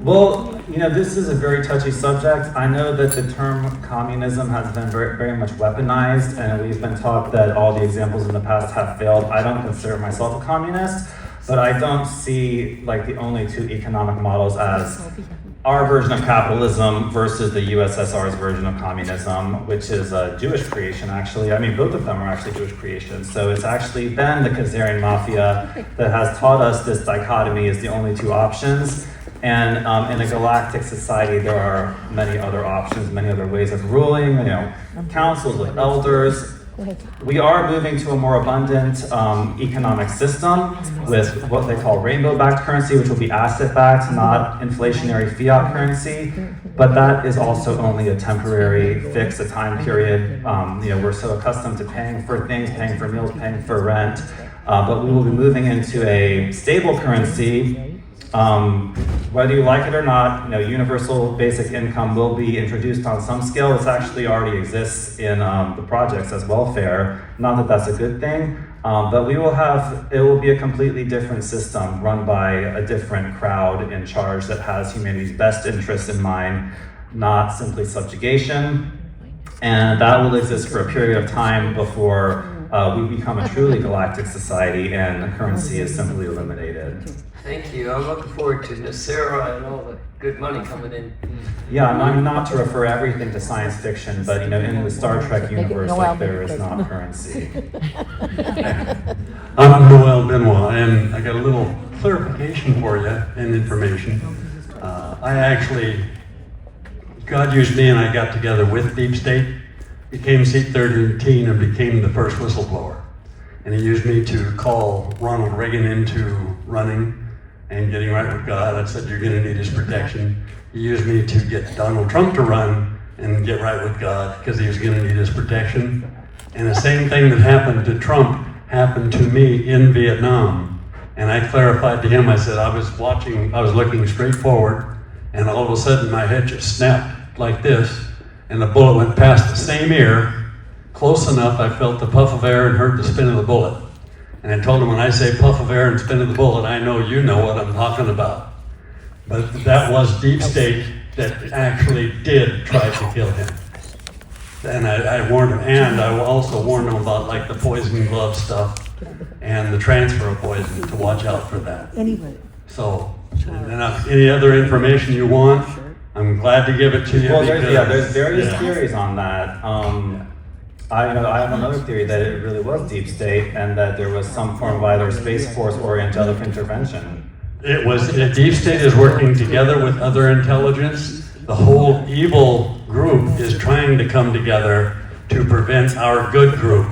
Speaker 3: Well, this is a very touchy subject. I know that the term communism has been very, very much weaponized, and we've been taught that all the examples in the past have failed. I don't consider myself a communist, but I don't see like the only two economic models as our version of capitalism versus the USSR's version of communism, which is a Jewish creation, actually. I mean, both of them are actually Jewish creations. So it's actually been the Khazarian mafia that has taught us this dichotomy is the only two options. And in a galactic society, there are many other options, many other ways of ruling, councils of elders. We are moving to a more abundant economic system with what they call rainbow-backed currency, which will be asset-backed, not inflationary fiat currency. But that is also only a temporary fix, a time period. We're so accustomed to paying for things, paying for meals, paying for rent. But we will be moving into a stable currency. Whether you like it or not, universal basic income will be introduced on some scale. This actually already exists in the projects as welfare. Not that that's a good thing, but it will be a completely different system run by a different crowd in charge that has humanity's best interests in mind, not simply subjugation. And that will exist for a period of time before we become a truly galactic society and currency is simply eliminated.
Speaker 5: Thank you. I'm looking forward to Nasera and all the good money coming in.
Speaker 3: Yeah, I'm not to refer everything to science fiction, but in the Star Trek universe, there is not currency.
Speaker 6: I'm Noel Benoit, and I got a little clarification for you and information. God used me and I got together with Deep State, became Seat 13 and became the first whistleblower. And he used me to call Ronald Reagan into running and getting right with God. I said, you're gonna need his protection. He used me to get Donald Trump to run and get right with God because he was gonna need his protection. And the same thing that happened to Trump happened to me in Vietnam. And I clarified to him, I said, I was looking straight forward, and all of a sudden my head just snapped like this, and the bullet went past the same ear, close enough I felt the puff of air and heard the spin of the bullet. And I told him, when I say puff of air and spin of the bullet, I know you know what I'm talking about. But that was Deep State that actually did try to kill him. And I warned him, and I also warned him about like the poison glove stuff and the transfer of poison, to watch out for that.
Speaker 2: Anyway.
Speaker 6: So, and any other information you want, I'm glad to give it to you.
Speaker 3: Well, there's various theories on that. I have another theory that it really was Deep State and that there was some form of either Space Force or angelic intervention.
Speaker 6: It was, Deep State is working together with other intelligence. The whole evil group is trying to come together to prevent our good group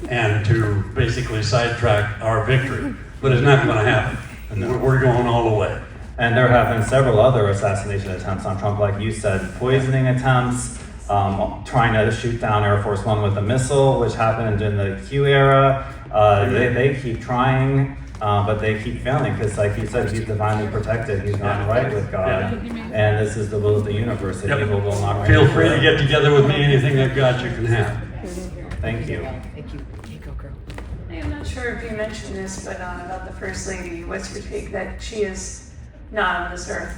Speaker 6: and to basically sidetrack our victory. But it's not gonna happen. We're going all the way.
Speaker 3: And there have been several other assassination attempts on Trump, like you said, poisoning attempts, trying to shoot down Air Force One with a missile, which happened in the Q era. They keep trying, but they keep failing because, like you said, he's divinely protected. He's not right with God, and this is the will of the universe. And evil will not reign.
Speaker 6: Feel free to get together with me. Anything I've got, you can have.
Speaker 3: Thank you.
Speaker 1: Thank you. Here you go, girl.
Speaker 7: I'm not sure if you mentioned this, but about the First Lady, what's your take that she is not on this earth?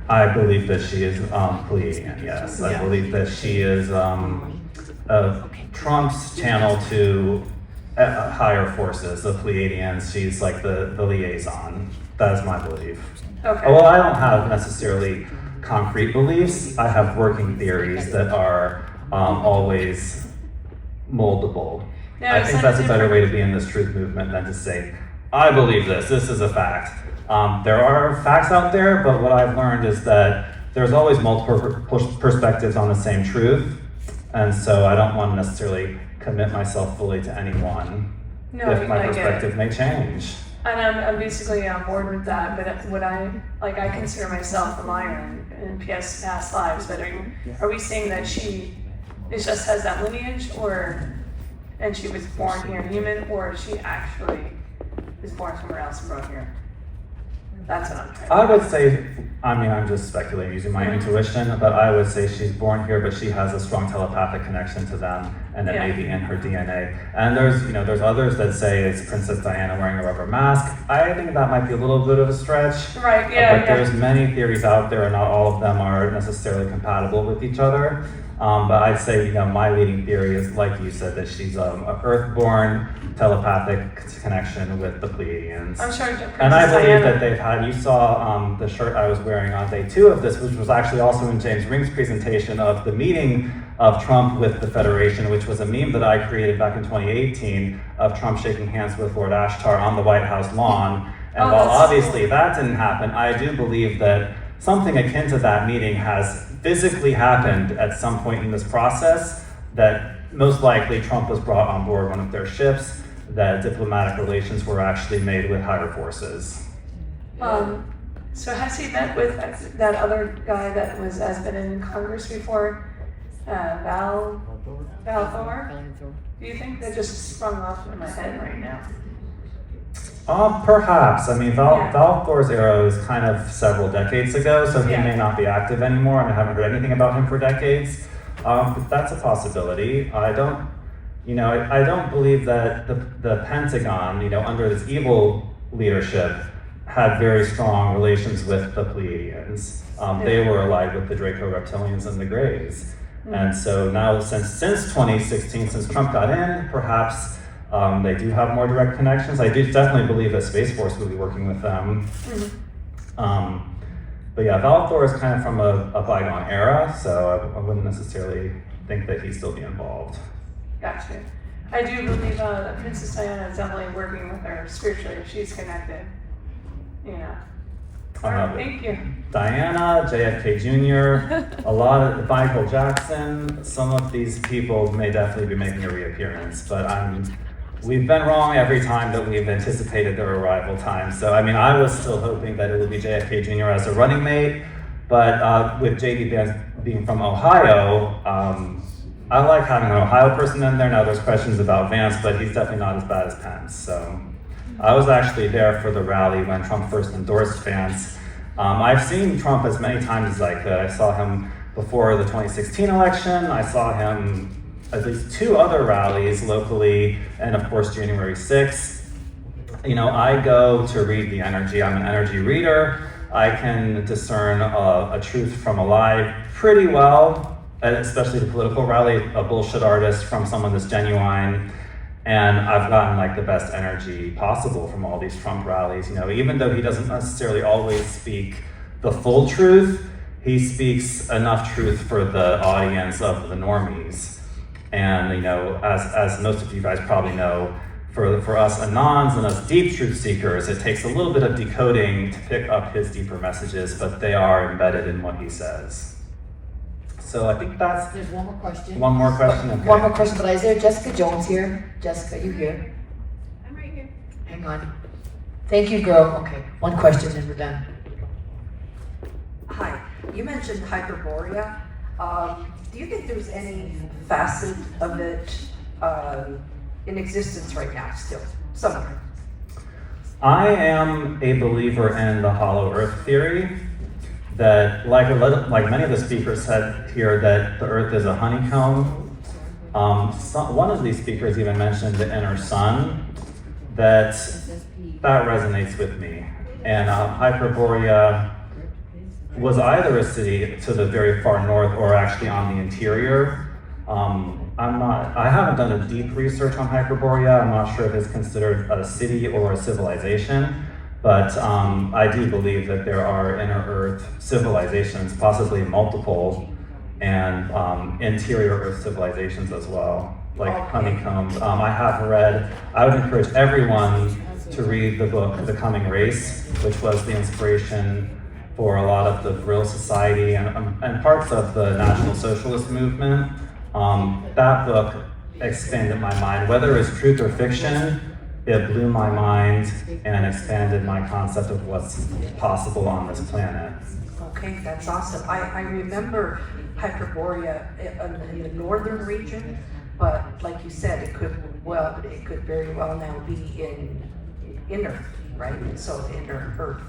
Speaker 3: I believe that she is Pleiadian, yes. I believe that she is Trump's channel to higher forces, the Pleiadians. She's like the liaison. That is my belief.
Speaker 7: Okay.
Speaker 3: Well, I don't have necessarily concrete beliefs. I have working theories that are always moldable.
Speaker 7: Yeah,
Speaker 3: I think that's a better way to be in this truth movement than to say, I believe this is a fact. There are facts out there, but what I've learned is that there's always multiple perspectives on the same truth, and so I don't want to necessarily commit myself fully to any one if my perspective may change.
Speaker 7: And I'm basically on board with that, but what I consider myself a liar in past lives, but are we saying that she just has that lineage, and she was born here human, or she actually is born somewhere else and brought here? That's what I'm trying to
Speaker 3: I would say, I'm just speculating using my intuition, but I would say she's born here, but she has a strong telepathic connection to them, and it may be in her DNA. And there's others that say it's Princess Diana wearing a rubber mask. I think that might be a little bit of a stretch.
Speaker 7: Right,
Speaker 3: But there's many theories out there, and not all of them are necessarily compatible with each other. But I'd say, my leading theory is, like you said, that she's an Earth-born telepathic connection with the Pleiadians.
Speaker 7: I'm sure Princess
Speaker 3: And I believe
Speaker 7: Diana.
Speaker 3: that they've had, you saw the shirt I was wearing on day 2 of this, which was actually also in James Ring's presentation of the meeting of Trump with the Federation, which was a meme that I created back in 2018 of Trump shaking hands with Lord Ashtar on the White House lawn. And while obviously that didn't happen, I do believe that something akin to that meeting has physically happened at some point in this process, that most likely Trump was brought on board one of their ships, that diplomatic relations were actually made with higher forces.
Speaker 7: So has he met with that other guy that has been in Congress before, Thor? Do you think that just sprung off in my head right now?
Speaker 3: Perhaps. Thor's era was kind of several decades ago, so he may not be active anymore, and I haven't heard anything about him for decades. But that's a possibility. I don't believe that the Pentagon, under this evil leadership, had very strong relations with the Pleiadians. They were allied with the Draco reptilians and the Greys. And so now, since 2016, since Trump got in, perhaps they do have more direct connections. I do definitely believe that Space Force will be working with them. But yeah, Thor is kind of from a bygone era, so I wouldn't necessarily think that he'd still be involved.
Speaker 7: Gotcha. I do believe that Princess Diana is definitely working with her spiritually. She's connected. All right, thank you.
Speaker 3: Diana, JFK Jr., a lot of Michael Jackson, some of these people may definitely be making a reappearance, but we've been wrong every time that we've anticipated their arrival time. So, I was still hoping that it would be JFK Jr. as a running mate, but with JD Vance being from Ohio, I like having an Ohio person in there. Now there's questions about Vance, but he's definitely not as bad as Pence. So I was actually there for the rally when Trump first endorsed Vance. I've seen Trump as many times as I could. I saw him before the 2016 election. I saw him at least 2 other rallies locally, and of course January 6th. I go to read the energy. I'm an energy reader. I can discern a truth from a lie pretty well, especially the political rally, a bullshit artist from someone that's genuine. And I've gotten the best energy possible from all these Trump rallies. Even though he doesn't necessarily always speak the full truth, he speaks enough truth for the audience of the normies. And as most of you guys probably know, for us Anons and us deep truth seekers, it takes a little bit of decoding to pick up his deeper messages, but they are embedded in what he says. So I think
Speaker 1: There's one more question.
Speaker 3: one more question. Okay.
Speaker 1: One more question, but is there Jessica Jones here? Jessica, you here?
Speaker 7: I'm right here.
Speaker 1: Hang on. Thank you, girl. Okay, one question and we're done.
Speaker 2: Hi, you mentioned Hyperborea.
Speaker 8: Do you think there's any facet of it in existence right now still, somewhere?
Speaker 3: I am a believer in the hollow earth theory, that like many of the speakers said here, that the earth is a honeycomb. One of these speakers even mentioned the inner sun, that resonates with me. And Hyperborea was either a city to the very far north or actually on the interior. I haven't done a deep research on Hyperborea. I'm not sure if it's considered a city or a civilization, but I do believe that there are inner earth civilizations, possibly multiple, and interior earth civilizations as well, like honeycombs. I would encourage everyone to read the book, The Coming Race, which was the inspiration for a lot of the Vril Society and parts of the National Socialist movement. That book expanded my mind. Whether it's truth or fiction, it blew my mind and expanded my concept of what's possible on this planet.
Speaker 8: Okay, that's awesome. I remember Hyperborea in the northern region, but like you said, it could very well now be in inner, right? So inner earth.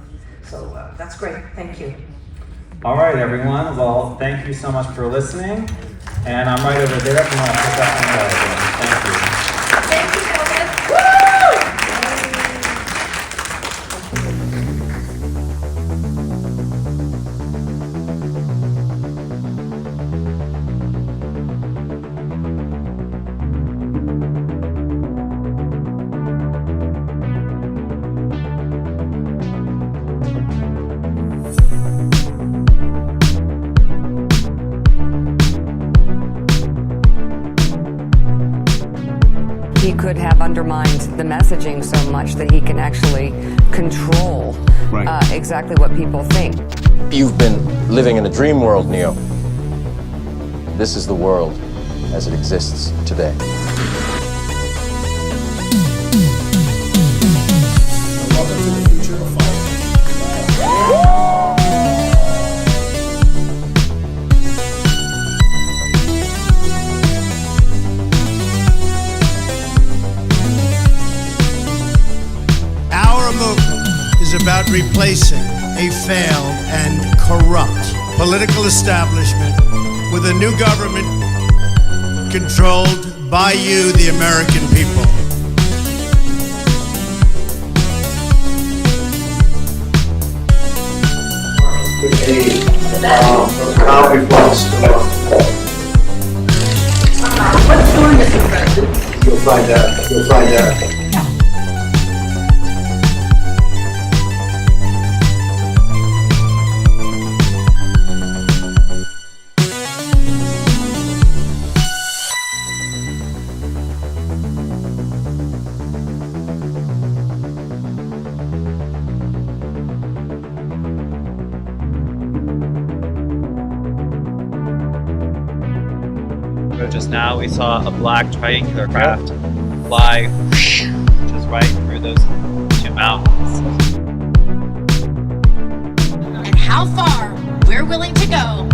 Speaker 8: So that's great. Thank you.
Speaker 3: All right, everyone. Well, thank you so much for listening. And I'm right over there if you want to put that one out again. Thank you.
Speaker 1: Thank you, gentlemen. Woo!
Speaker 9: He could have undermined the messaging so much that he can actually control exactly what people think.
Speaker 10: You've been living in a dream world, Neo. This is the world as it exists today.
Speaker 11: Welcome to the future of fire.
Speaker 12: Our movement is about replacing a failed and corrupt political establishment with a new government controlled by you, the American people.
Speaker 8: What's doing this, President?
Speaker 11: You'll find out. You'll find out.
Speaker 13: Just now we saw a black triangular craft fly just right through those two mountains.
Speaker 14: And how far we're willing to go